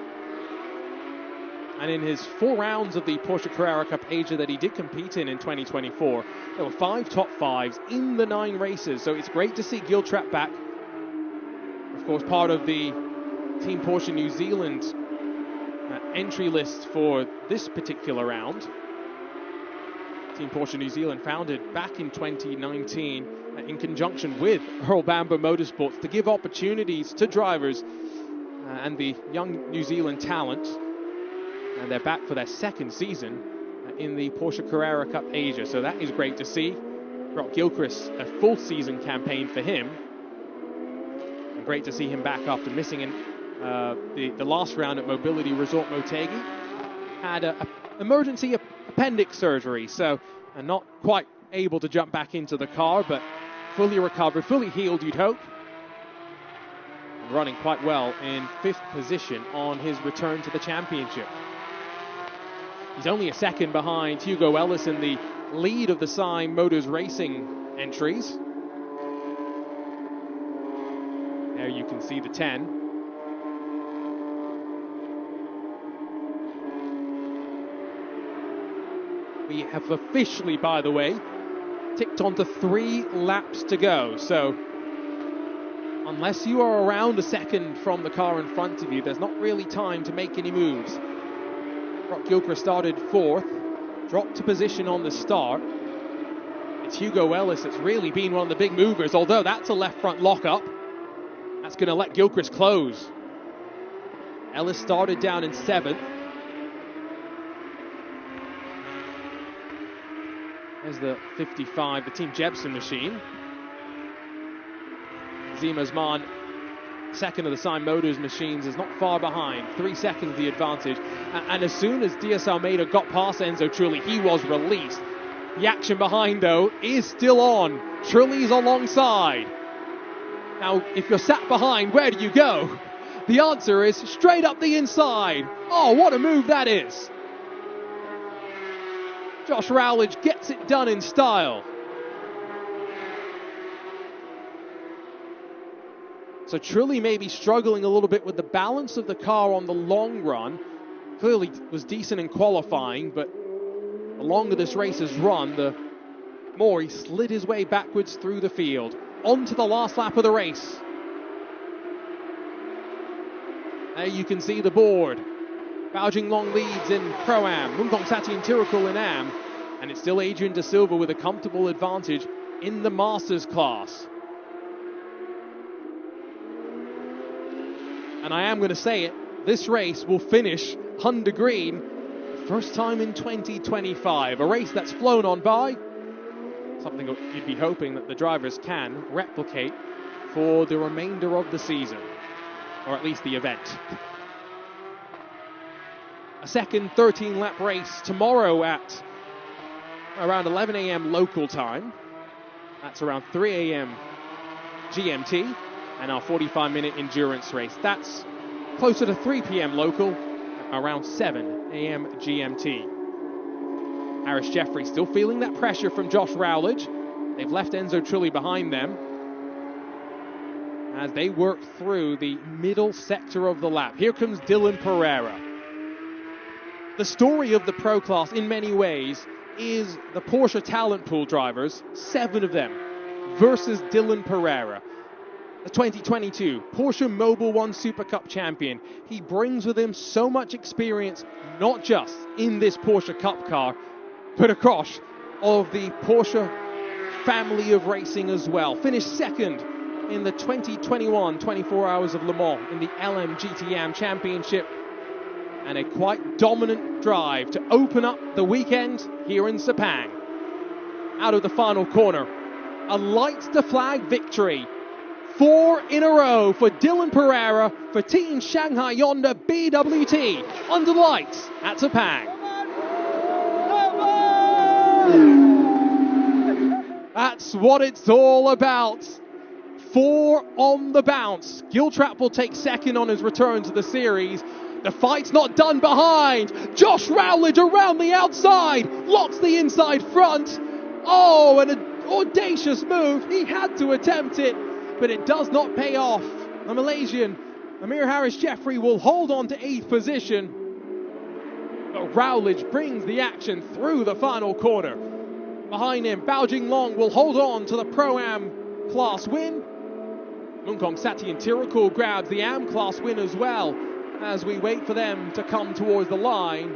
Speaker 3: And in his 4 rounds of the Porsche Carrera Cup Asia that he did compete in 2024, there were 5 top 5s in the 9 races. So it's great to see Giltrap back. Of course, part of the Team Porsche New Zealand entry list for this particular round. Team Porsche New Zealand founded back in 2019 in conjunction with Earl Bamber Motorsports to give opportunities to drivers and the young New Zealand talent. And they're back for their 2nd season in the Porsche Carrera Cup Asia. So that is great to see. Brock Gilchrist, a full season campaign for him. And great to see him back after missing in the last round at Mobility Resort Motegi. Had an emergency appendix surgery, so not quite able to jump back into the car, but fully recovered, fully healed, you'd hope. And running quite well in 5th position on his return to the championship. He's only a second behind Hugo Ellis in the lead of the Syme Motors Racing entries. There you can see the 10. We have officially, by the way, ticked on to 3 laps to go. So unless you are around a second from the car in front of you, there's not really time to make any moves. Brock Gilchrist started 4th, dropped to position on the start. It's Hugo Ellis that's really been one of the big movers, although that's a left front lockup. That's going to let Gilchrist close. Ellis started down in 7th. There's the 55, the Team Jebsen machine. Zim Osman, 2nd of the Syme Motors machines, is not far behind. 3 seconds the advantage. And as soon as Diaz Almeida got past Enzo Trulli, he was released. The action behind, though, is still on. Trulli's alongside. Now, if you're sat behind, where do you go? The answer is straight up the inside. Oh, what a move that is. Josh Rowledge gets it done in style. So Trulli may be struggling a little bit with the balance of the car on the long run. Clearly was decent in qualifying, but the longer this race has run, the more he slid his way backwards through the field. On to the last lap of the race. There you can see the board. Bao Jinglong leads in Pro-Am, Munkong Sati and Tirukul in Am, and it's still Adrian De Silva with a comfortable advantage in the Masters class. And I am going to say it, this race will finish under green, first time in 2025. A race that's flown on by, something that you'd be hoping that the drivers can replicate for the remainder of the season, or at least the event. A second 13-lap race tomorrow at around 11 a.m. local time. That's around 3 a.m. GMT. And our 45-minute endurance race. That's closer to 3 p.m. local, around 7 a.m. GMT. Harris Jeffrey still feeling that pressure from Josh Rowledge. They've left Enzo Trulli behind them as they work through the middle sector of the lap. Here comes Dylan Pereira. The story of the Pro class in many ways is the Porsche talent pool drivers, 7 of them, versus Dylan Pereira. The 2022 Porsche Mobile One Super Cup champion. He brings with him so much experience, not just in this Porsche Cup car, but across of the Porsche family of racing as well. Finished second in the 2021 24 Hours of Le Mans in the LM GTM Championship. And a quite dominant drive to open up the weekend here in Sepang. Out of the final corner, a lights to flag victory. 4 in a row for Dylan Pereira for Team Shanghai Honda BWT under lights at Sepang. That's what it's all about. 4 on the bounce. Giltrap will take second on his return to the series. The fight's not done behind. Josh Rowledge around the outside. Locks the inside front. Oh, and an audacious move. He had to attempt it, but it does not pay off. The Malaysian, Amir Harris Jeffrey, will hold on to 8th position. But Rowledge brings the action through the final corner. Behind him, Bao Jinglong will hold on to the Pro-Am class win. Munkong Sati and Tirukul grabs the Am class win as well, as we wait for them to come towards the line.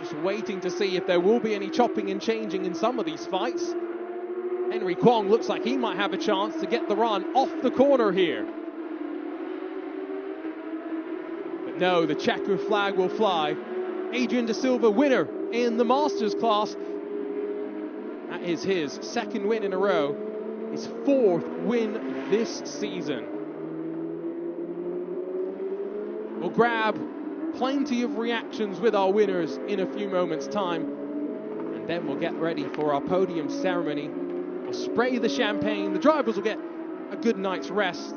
Speaker 3: Just waiting to see if there will be any chopping and changing in some of these fights. Henry Kwong looks like he might have a chance to get the run off the corner here. But no, the checker flag will fly. Adrian De Silva, winner in the Masters class. That is his 2nd win in a row. His 4th win this season. We'll grab plenty of reactions with our winners in a few moments' time. And then we'll get ready for our podium ceremony. We'll spray the champagne. The drivers will get a good night's rest.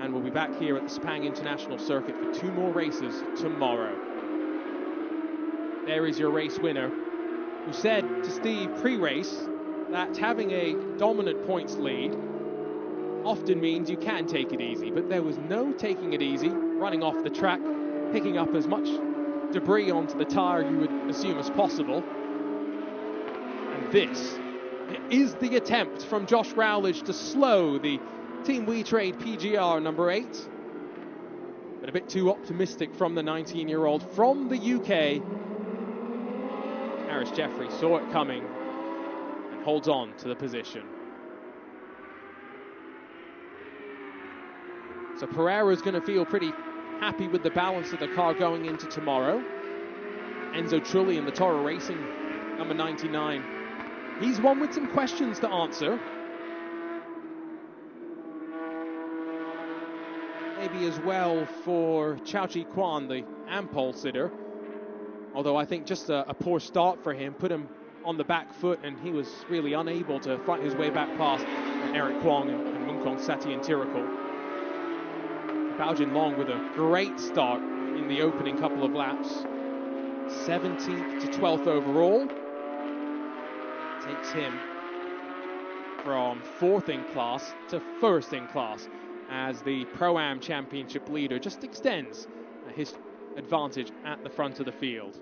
Speaker 3: And we'll be back here at the Sepang International Circuit for 2 more races tomorrow. There is your race winner, who said to Steve pre-race that having a dominant points lead often means you can take it easy, but there was no taking it easy, running off the track, picking up as much debris onto the tyre you would assume as possible. And this is the attempt from Josh Rowledge to slow the Team We Trade PGR number 8. But a bit too optimistic from the 19-year-old from the UK. Harris Jeffrey saw it coming and holds on to the position. So Pereira's going to feel pretty happy with the balance of the car going into tomorrow. Enzo Trulli in the Toro Racing, number 99. He's one with some questions to answer. Maybe as well for Chao Chi Kwan, the Ampol sitter. Although I think just a poor start for him put him on the back foot, and he was really unable to fight his way back past Eric Kwong and Munkong Sati and Tirukul. Bao Jinlong with a great start in the opening couple of laps. 17th to 12th overall. Takes him from 4th in class to 1st in class as the Pro-Am Championship leader just extends his advantage at the front of the field.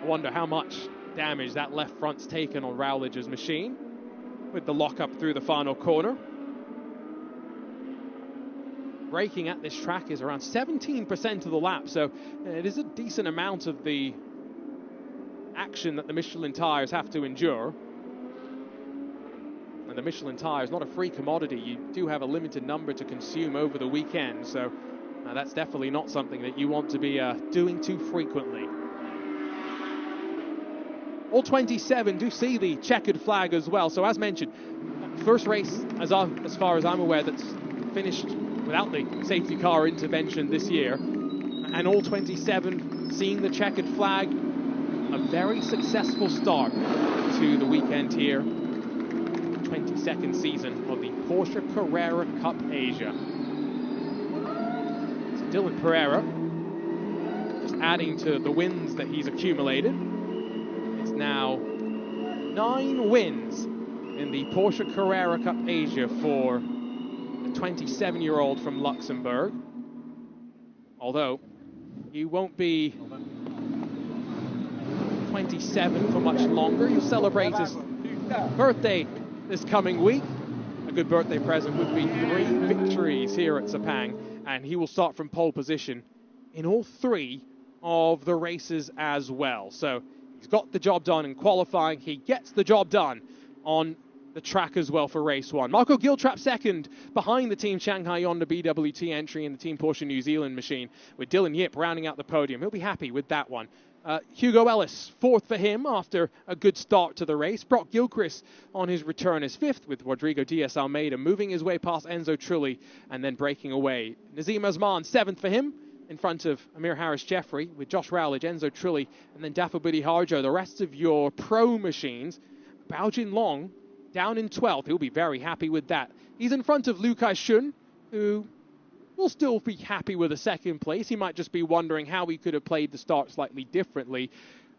Speaker 3: I wonder how much damage that left front's taken on Rowledge's machine with the lock-up through the final corner. Braking at this track is around 17% of the lap, so it is a decent amount of the action that the Michelin tyres have to endure. And the Michelin tyre is not a free commodity. You do have a limited number to consume over the weekend, so that's definitely not something that you want to be doing too frequently. All 27 do see the checkered flag as well. So as mentioned, first race, as far as I'm aware, that's finished without the safety car intervention this year. And all 27 seeing the checkered flag. A very successful start to the weekend here. 22nd season of the Porsche Carrera Cup Asia. So Dylan Pereira, just adding to the wins that he's accumulated. It's now 9 wins in the Porsche Carrera Cup Asia for the 27-year-old from Luxembourg. Although he won't be 27 for much longer. He'll celebrate his birthday this coming week. A good birthday present would be 3 victories here at Sepang, and he will start from pole position in all 3 of the races as well. So he's got the job done in qualifying. He gets the job done on the track as well for race 1. Marco Giltrap second behind the Team Shanghai Honda BWT entry in the Team Porsche New Zealand machine, with Dylan Yip rounding out the podium. He'll be happy with that one. Hugo Ellis, 4th for him after a good start to the race. Brock Gilchrist on his return is 5th, with Rodrigo Diaz Almeida moving his way past Enzo Trulli and then breaking away. Nazim Osman, 7th for him, in front of Amir Harris-Jeffrey, with Josh Rowledge, Enzo Trulli, and then Dafa Budi Harjo. The rest of your pro machines. Bao Jinlong down in 12th. He'll be very happy with that. He's in front of Liu Kai-shun, who will still be happy with a 2nd place. He might just be wondering how he could have played the start slightly differently.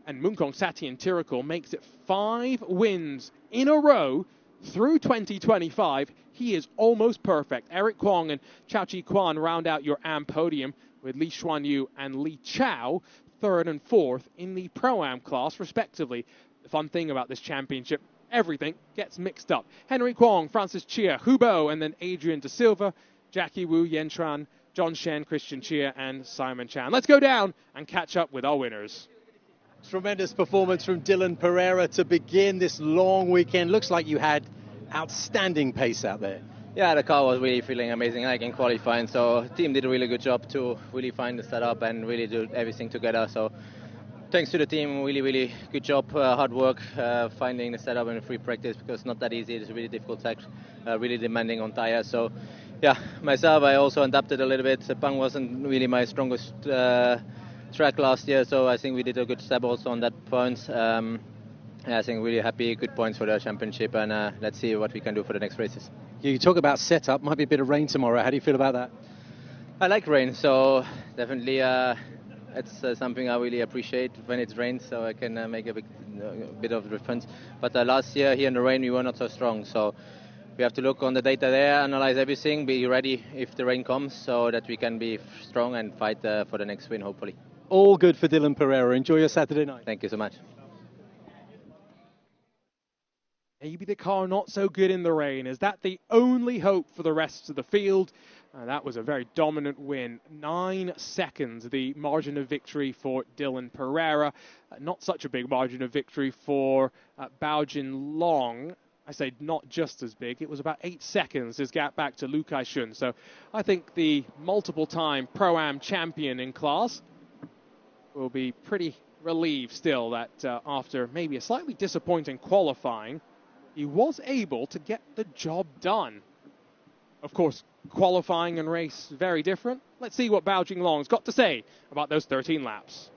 Speaker 3: And Munkong Sathyantirakul makes it 5 wins in a row through 2025. He is almost perfect. Eric Kwong and Chao Chi Kwan round out your AM podium, with Li Xuanyu and Li Chao 3rd and 4th in the Pro-Am class, respectively. The fun thing about this championship, everything gets mixed up. Henry Kwong, Francis Chia, Hubo, and then Adrian De Silva, Jackie Wu, Yen Tran, John Shen, Christian Chia, and Simon Chan. Let's go down and catch up with our winners.
Speaker 2: Tremendous performance from Dylan Pereira to begin this long weekend. Looks like you had outstanding pace out there.
Speaker 5: Yeah, the car was really feeling amazing, like in qualifying. So the team did a really good job to really find the setup and really do everything together. So thanks to the team, really good job, hard work, finding the setup in free practice, because it's not that easy. It's a really difficult track, really demanding on tires. So yeah, myself, I also adapted a little bit. Sepang wasn't really my strongest track last year, so I think we did a good step also on that point. I think really happy, good points for the championship, and let's see what we can do for the next races.
Speaker 2: You talk about setup, might be a bit of rain tomorrow. How do you feel about that?
Speaker 5: I like rain, so definitely it's something I really appreciate when it's rained, so I can make a bit of difference. But last year here in the rain we were not so strong, so we have to look on the data there, analyze everything, be ready if the rain comes, so that we can be strong and fight for the next win, hopefully.
Speaker 2: All good for Dylan Pereira. Enjoy your Saturday night.
Speaker 5: Thank you so much.
Speaker 3: Maybe the car not so good in the rain. Is that the only hope for the rest of the field? That was a very dominant win. 9 seconds, the margin of victory for Dylan Pereira. Not such a big margin of victory for Bao Jinlong. I say not just as big. It was about 8 seconds, his gap back to Liu Kai-shun. So I think the multiple-time Pro-Am champion in class will be pretty relieved still that after maybe a slightly disappointing qualifying, he was able to get the job done. Of course, qualifying and race, very different. Let's see what Bao Jinlong's got to say about those 13 laps.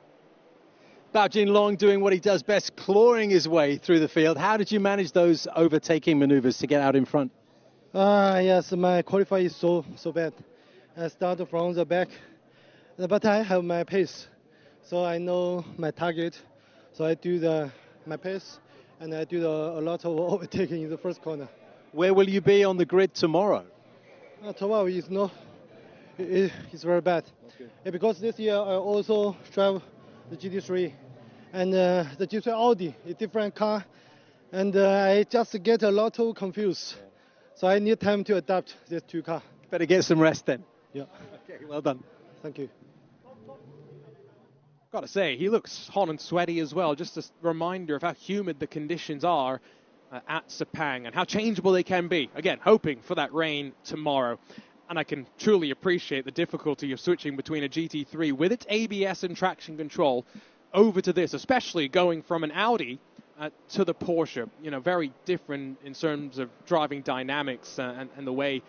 Speaker 2: Bao Jinlong doing what he does best, clawing his way through the field. How did you manage those overtaking maneuvers to get out in front?
Speaker 4: Yes, my qualify is so bad. I start from the back, but I have my pace, so I know my target. So I do my pace, and I do a lot of overtaking in the first corner.
Speaker 2: Where will you be on the grid tomorrow?
Speaker 4: Tomorrow is it's very bad. Yeah, because this year I also drive the GT3, and the GT3 Audi is different car, and I just get a lot of confused. So I need time to adapt these two cars.
Speaker 2: Better get some rest then.
Speaker 4: Yeah.
Speaker 2: Okay, well done.
Speaker 4: Thank you.
Speaker 3: Got to say, he looks hot and sweaty as well. Just a reminder of how humid the conditions are at Sepang and how changeable they can be. Again, hoping for that rain tomorrow. And I can truly appreciate the difficulty of switching between a GT3 with its ABS and traction control over to this, especially going from an Audi to the Porsche. You know, very different in terms of driving dynamics and the way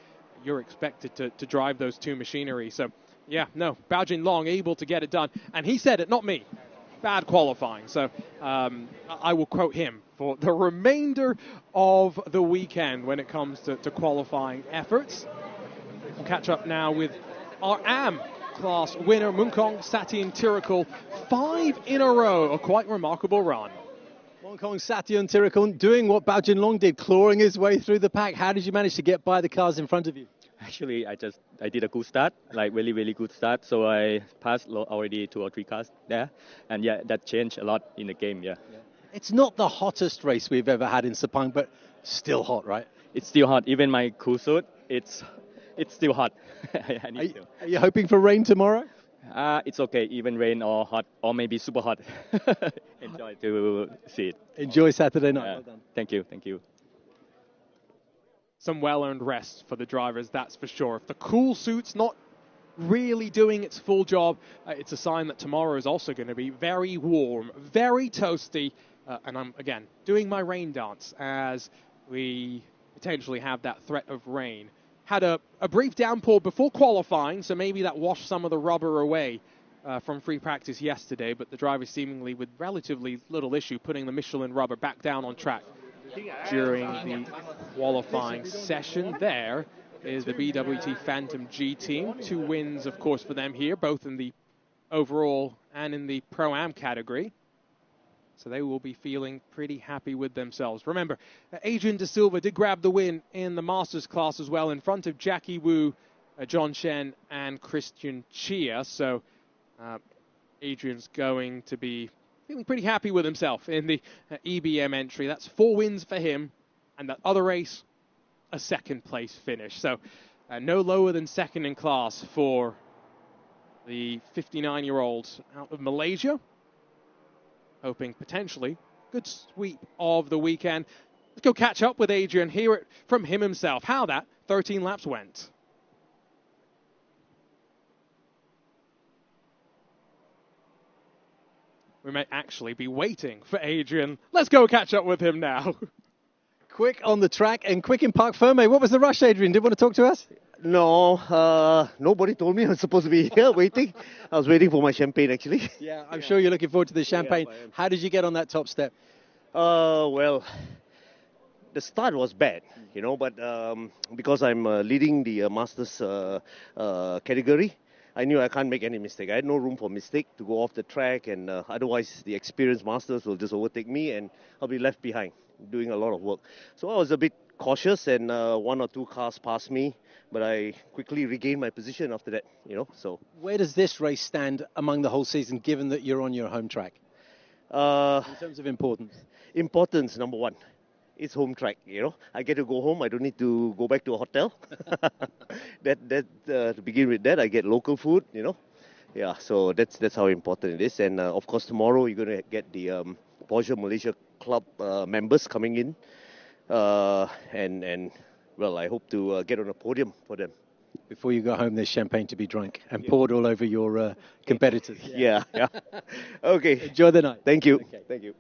Speaker 3: you're expected to drive those two machinery. So, yeah, no, Bao Jinlong able to get it done. And he said it, not me. Bad qualifying. So I will quote him for the remainder of the weekend when it comes to qualifying efforts. We'll catch up now with our AM class winner, Munkong Satin Tirikul. 5 in a row, a quite remarkable run.
Speaker 2: Munkong Satin Tirikul doing what Bao Jinlong did, clawing his way through the pack. How did you manage to get by the cars in front of you?
Speaker 8: Actually, I did a good start, like really good start. So I passed already 2 or 3 cars there, and yeah, that changed a lot in the game. Yeah.
Speaker 2: It's not the hottest race we've ever had in Sepang, but still hot, right?
Speaker 8: It's still hot. Even my cool suit, it's still hot.
Speaker 2: Are you hoping for rain tomorrow?
Speaker 8: It's okay, even rain or hot or maybe super hot. Enjoy to see it.
Speaker 2: Enjoy Saturday night. Well done.
Speaker 8: Thank you.
Speaker 3: Some well-earned rest for the drivers, that's for sure. If the cool suit's not really doing its full job, it's a sign that tomorrow is also going to be very warm, very toasty, and I'm, again, doing my rain dance as we potentially have that threat of rain. Had a brief downpour before qualifying, so maybe that washed some of the rubber away from free practice yesterday, but the drivers seemingly with relatively little issue putting the Michelin rubber back down on track during the qualifying session. There is the BWT Phantom G team. 2 wins, of course, for them here, both in the overall and in the Pro-Am category. So they will be feeling pretty happy with themselves. Remember, Adrian De Silva did grab the win in the Masters class as well in front of Jackie Wu, John Shen, and Christian Chia. So Adrian's going to be feeling pretty happy with himself in the EBM entry. That's 4 wins for him. And that other race, a 2nd place finish. So no lower than 2nd in class for the 59-year-old out of Malaysia. Hoping potentially good sweep of the weekend. Let's go catch up with Adrian, hear it from him himself, how that 13 laps went. We may actually be waiting for Adrian. Let's go catch up with him now.
Speaker 2: Quick on the track and quick in Parc Fermé. What was the rush, Adrian? Did you want to talk to us?
Speaker 9: No, nobody told me I was supposed to be here waiting. I was waiting for my champagne, actually.
Speaker 2: Yeah, I'm sure you're looking forward to the champagne.
Speaker 9: Yeah,
Speaker 2: How did you get on that top step?
Speaker 9: Well, the start was bad, but because I'm leading the Masters category, I knew I can't make any mistake. I had no room for mistake to go off the track, and otherwise the experienced Masters will just overtake me and I'll be left behind doing a lot of work. So I was a bit cautious, and 1 or 2 cars passed me, but I quickly regained my position after that, so.
Speaker 2: Where does this race stand among the whole season, given that you're on your home track? In terms of importance?
Speaker 9: Importance, number 1. It's home track, I get to go home. I don't need to go back to a hotel. To begin with that, I get local food, Yeah, so that's how important it is. And of course, tomorrow you're going to get the Porsche Malaysia Club members coming in. And well, I hope to get on a podium for them.
Speaker 2: Before you go home, there's champagne to be drunk and poured all over your competitors.
Speaker 9: Yeah. Okay.
Speaker 2: Enjoy the night.
Speaker 9: Thank you.
Speaker 2: Okay.
Speaker 9: Thank you.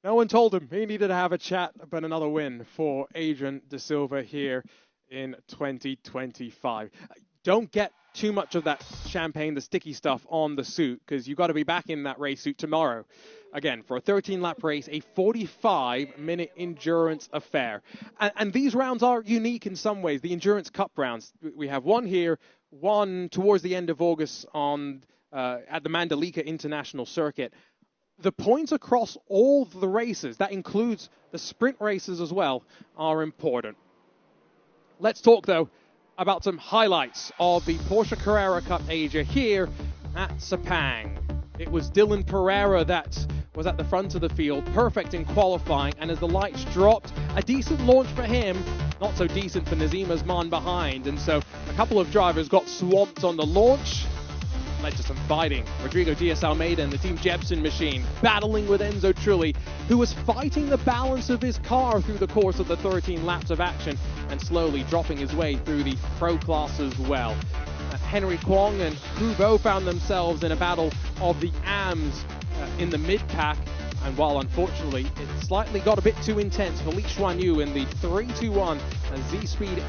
Speaker 3: No one told him he needed to have a chat, but another win for Adrian De Silva here in 2025. don't get too much of that champagne, the sticky stuff on the suit, because you've got to be back in that race suit tomorrow. Again, for a 13-lap race, a 45-minute endurance affair. And these rounds are unique in some ways, the Endurance Cup rounds. We have one here, one towards the end of August on at the Mandalika International Circuit. The points across all the races, that includes the sprint races as well, are important. Let's talk, though, about some highlights of the Porsche Carrera Cup Asia here at Sepang. It was Dylan Pereira that was at the front of the field, perfect in qualifying, and as the lights dropped, a decent launch for him, not so decent for Nazim Osman behind, and so a couple of drivers got swamped on the launch, led to some fighting. Rodrigo Diaz-Almeida and the Team Jebsen machine battling with Enzo Trulli, who was fighting the balance of his car through the course of the 13 laps of action and slowly dropping his way through the pro class as well. Henry Kwong and Hugo found themselves in a battle of the AMs in the mid-pack, and while unfortunately it slightly got a bit too intense for Li Xuanyu in the 3-2-1 Z-Speed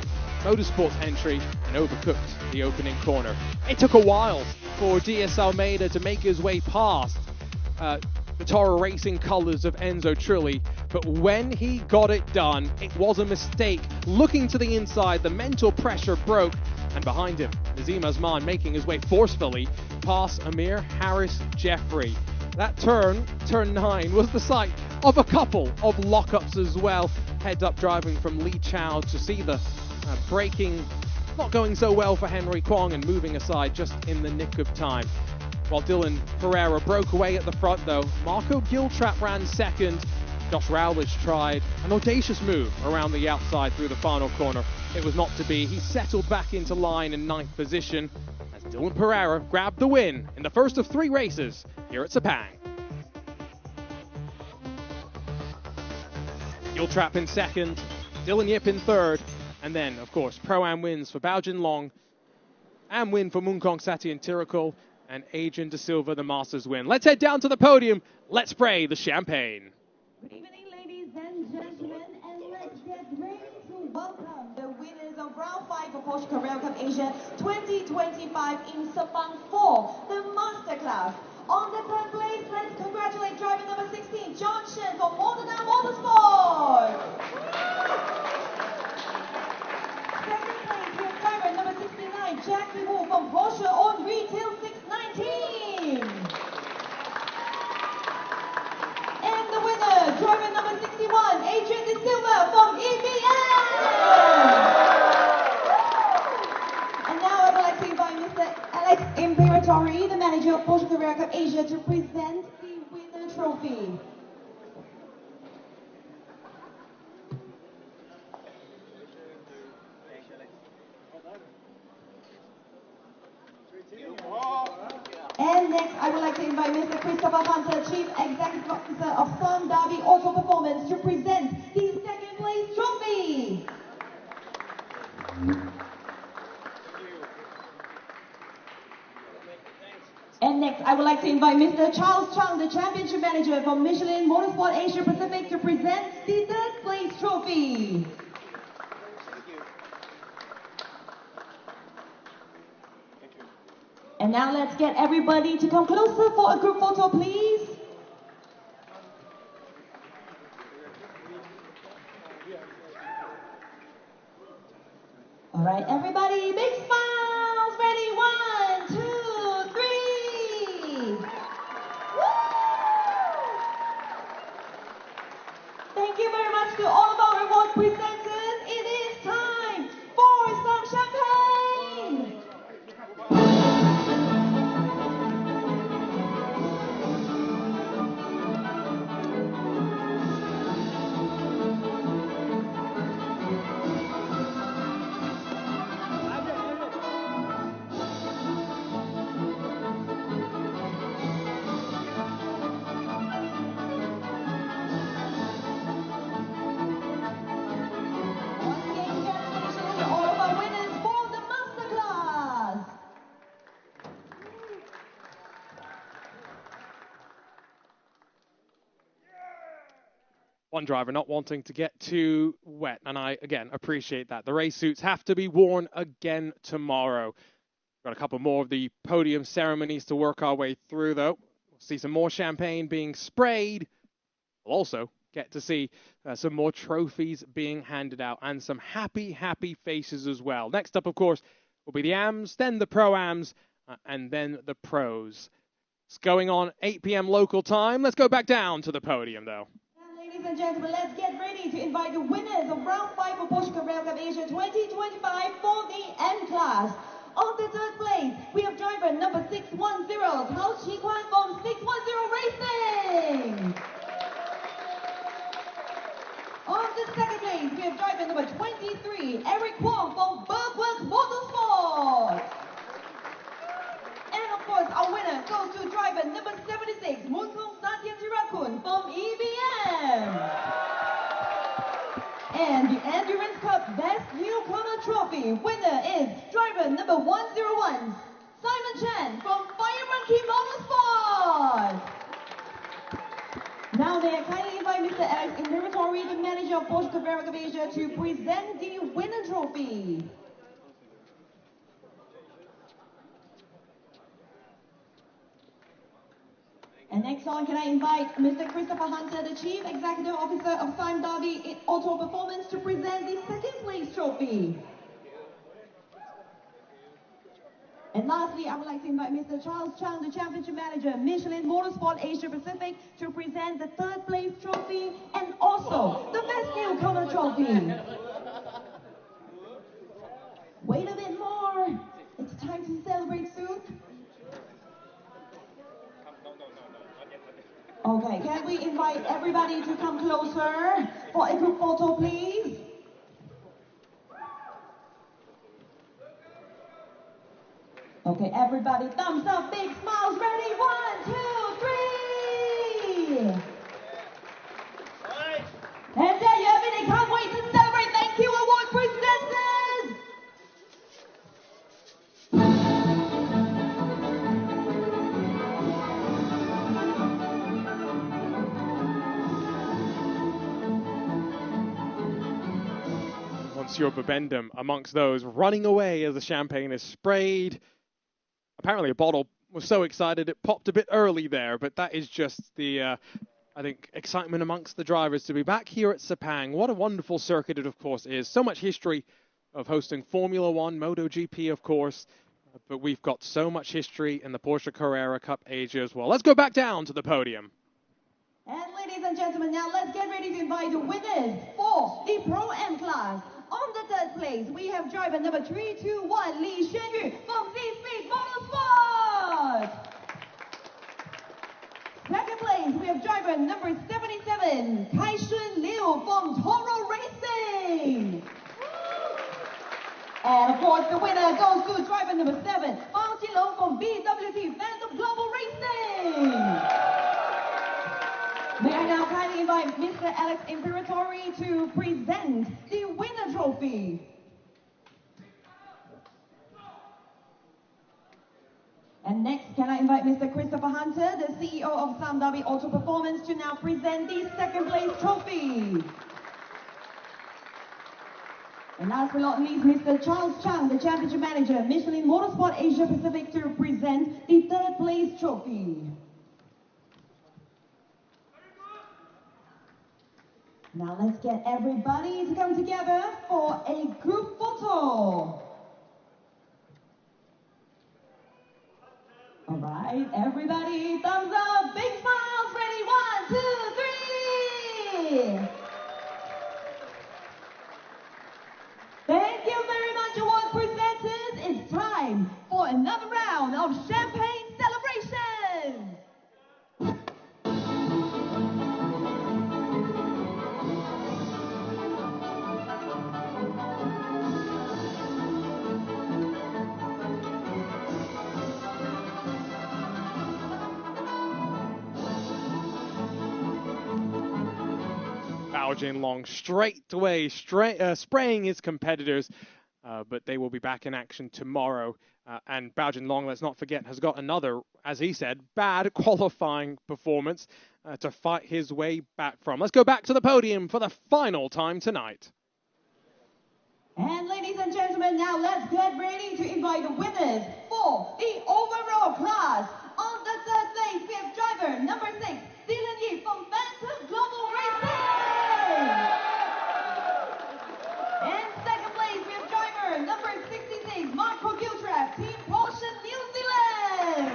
Speaker 3: Motorsports entry and overcooked the opening corner. It took a while for Diaz-Almeida to make his way past the Toro Racing colours of Enzo Trulli, but when he got it done, it was a mistake. Looking to the inside, the mental pressure broke, and behind him, Nazim Osman making his way forcefully past Amir Harris Jeffrey. That turn 9, was the site of a couple of lockups as well. Head-up driving from Li Chao to see the braking not going so well for Henry Kwong and moving aside just in the nick of time. While Dylan Pereira broke away at the front though, Marco Giltrap ran second. Josh Rowledge tried an audacious move around the outside through the final corner. It was not to be. He settled back into line in 9th position as Dylan Pereira grabbed the win in the first of 3 races here at Sepang. Giltrap in second, Dylan Yip in third, and then, of course, Pro-Am wins for Bao Jinlong, Am win for Moon Kong Sati and Tirakul, and Adrian De Silva, the Masters win. Let's head down to the podium. Let's spray the champagne.
Speaker 1: Good evening, ladies and gentlemen, and let's get ready to welcome the winners of round 5 of Porsche Carrera Cup Asia 2025 in Sepang 4, the Master Class. On the 10th place, let's congratulate driver number 16, John Shen from Motordown Motorsport. Second place, we have driver number 69, Jackie Wu from Porsche on Retail 619. And the winner, driver number 61, Adrian De Silva from EBS. And now I would like to invite Mr. Alex Imperatori, the manager of Porsche Carrera Cup Asia, to present the winner trophy. And next, I would like to invite Mr. Christopher Hunter, Chief Executive Officer of Sun Derby Auto Performance, to present the second place trophy. And next, I would like to invite Mr. Charles Chung, the Championship Manager from Michelin Motorsport Asia Pacific, to present the third place trophy. And now let's get everybody to come closer for a group photo, please. All right, everybody, big smiles. Ready? 1, 2, 3. Woo! Thank you very much to all of our award presenters. It is time for some champagne.
Speaker 3: one driver not wanting to get too wet, and I, again, appreciate that. The race suits have to be worn again tomorrow. Got a couple more of the podium ceremonies to work our way through, though. We'll see some more champagne being sprayed. We'll also get to see some more trophies being handed out and some happy, happy faces as well. Next up, of course, will be the AMs, then the Pro-Ams, and then the Pros. It's going on 8 p.m. local time. Let's go back down to the podium, though.
Speaker 1: And ladies and gentlemen, let's get ready to invite the winners of round 5 of Porsche Carrera Cup Asia 2025 for the M class. On the third place, we have driver number 610, Tao Qikwan from 610 Racing. On the second place, we have driver number 23, Eric Kwong from Bergwerk Motorsport. And of course, our winner goes to driver number 76, Munsong Satyan Jirakun from EBM. And the Endurance Cup Best Newcomer Trophy winner is driver number 101, Simon Chen from Fire Monkey Motorsport. Now may I kindly invite Mr. Alex Imperatori, the manager of Porsche Carrera Cup Asia, to present the winner trophy. And next on, can I invite Mr. Christopher Hunter, the Chief Executive Officer of Sime Darby Auto Performance, to present the second place trophy. And lastly, I would like to invite Mr. Charles Chang, the Championship Manager, Michelin Motorsport Asia Pacific, to present the third place trophy and also the Best Newcomer Trophy. Wait a bit more. It's time to celebrate soon. Okay, can we invite everybody to come closer for a group photo, please? Okay, everybody, thumbs up, big smiles, ready, 1, 2, 3! And there you have it, I can't wait to celebrate. Thank you, award presenters!
Speaker 3: Monsieur Babendum amongst those running away as the champagne is sprayed. Apparently a bottle was so excited it popped a bit early there, but that is just the, I think, excitement amongst the drivers to be back here at Sepang. What a wonderful circuit it, of course, is. So much history of hosting Formula One, MotoGP, of course, but we've got so much history in the Porsche Carrera Cup Asia as well. Let's go back down to the podium.
Speaker 1: And ladies and gentlemen, now let's get ready to invite the winners for the Pro-M class. On the third place, we have driver number 321, Li Xuanyu from Z-Speed Motorsport. Second place, we have driver number 77, Kaishun Liu from Toro Racing. And of course, the winner goes to driver number 7, Fang Jilong from BWT Phantom Global Racing. May I now kindly invite Mr. Alex Imperatori to present the winner trophy. And next, can I invite Mr. Christopher Hunter, the CEO of Sime Darby Auto Performance, to now present the second place trophy. And last but not least, Mr. Charles Chang, the Championship Manager, Michelin Motorsport Asia Pacific, to present the third place trophy. Now let's get everybody to come together for a group photo. All right, everybody, thumbs up, big smiles, ready, 1, 2, 3. Thank you very much, award presenters. It's time for another round of champagne celebrations.
Speaker 3: Bao Jinlong straight away spraying his competitors. but they will be back in action tomorrow. And Bao Jinlong, let's not forget, has got another, as he said, bad qualifying performance to fight his way back from. Let's go back to the podium for the final time tonight.
Speaker 1: And ladies and gentlemen, now let's get ready to invite the winners for the overall class. On the third place, we have driver number 6, Dylan Yi from Phantom Global Racing. And second place, we have driver number 66, Marco Giltrap, Team Porsche New Zealand.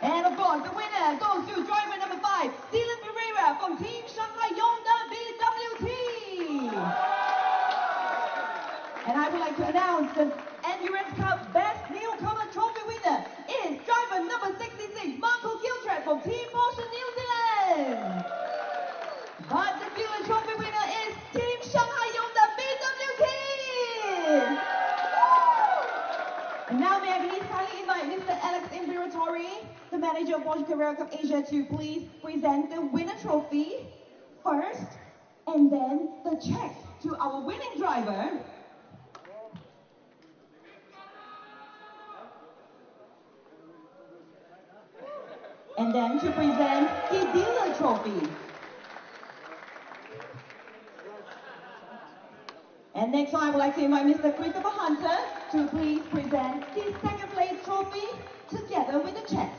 Speaker 1: And of course, the winner goes to driver number 5, Dylan Pereira from Team Shanghai Honda BWT. And I would like to announce the Endurance Cup Best Newcomer Trophy winner is driver number 66, Marco Giltrap from Team Porsche New Zealand. But the Fuel Trophy winner is Team Shanghai Honda BWT. And now may I please kindly invite Mr. Alex Imperatori, the manager of Porsche Carrera Cup Asia, to please present the winner trophy first, and then the check to our winning driver. And then to present the dealer trophy. And next one, I would like to invite Mr. Christopher Hunter to please present the second place trophy together with the check.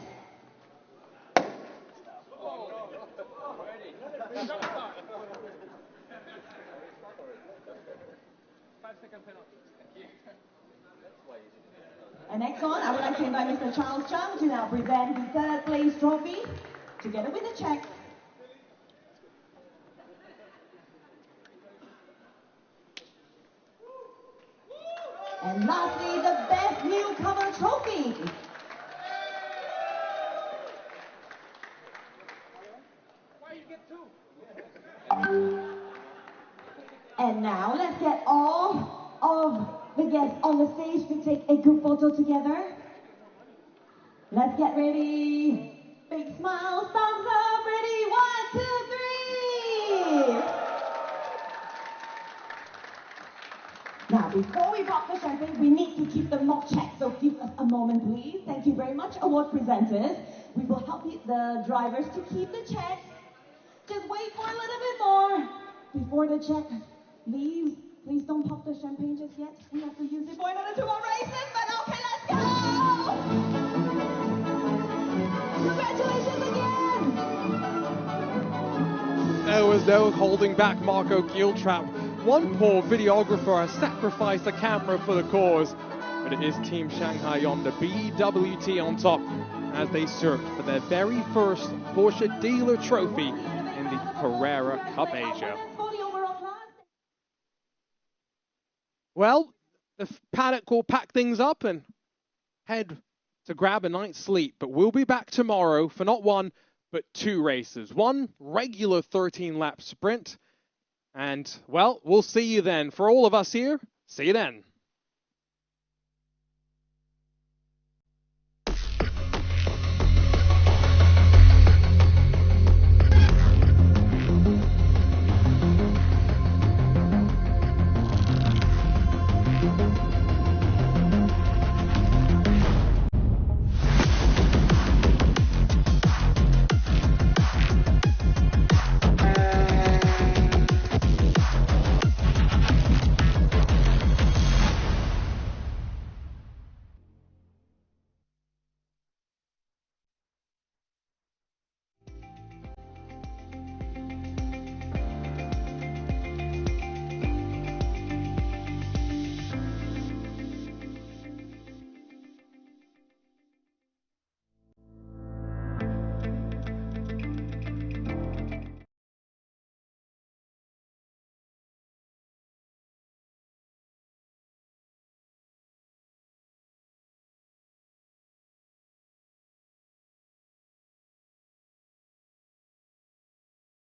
Speaker 1: And next on, I would like to invite Mr. Charles Chung to now present the third place trophy together with the check. And lastly, the Best Newcomer Trophy. And now let's get all of the guests on the stage to take a group photo together. Let's get ready. Big smile, thumbs up, ready, 1, 2, 3. Now, before we pop the champagne, we need to keep them not checked, so give us a moment, please. Thank you very much, award presenters. We will help the drivers to keep the checks. Just wait for a little bit more. Before the check leaves, please don't pop the champagne just yet. We have to use it for another 2 more races, but okay, let's go! Congratulations again!
Speaker 3: There was no holding back Marco Giltrap. One poor videographer has sacrificed the camera for the cause, but it is Team Shanghai Honda BWT on top as they search for their very first Porsche dealer trophy in the Carrera Cup Asia. Well, the paddock will pack things up and head to grab a night's sleep, but we'll be back tomorrow for not 1, but 2 races. 1 regular 13-lap sprint, and, well, we'll see you then. For all of us here, see you then.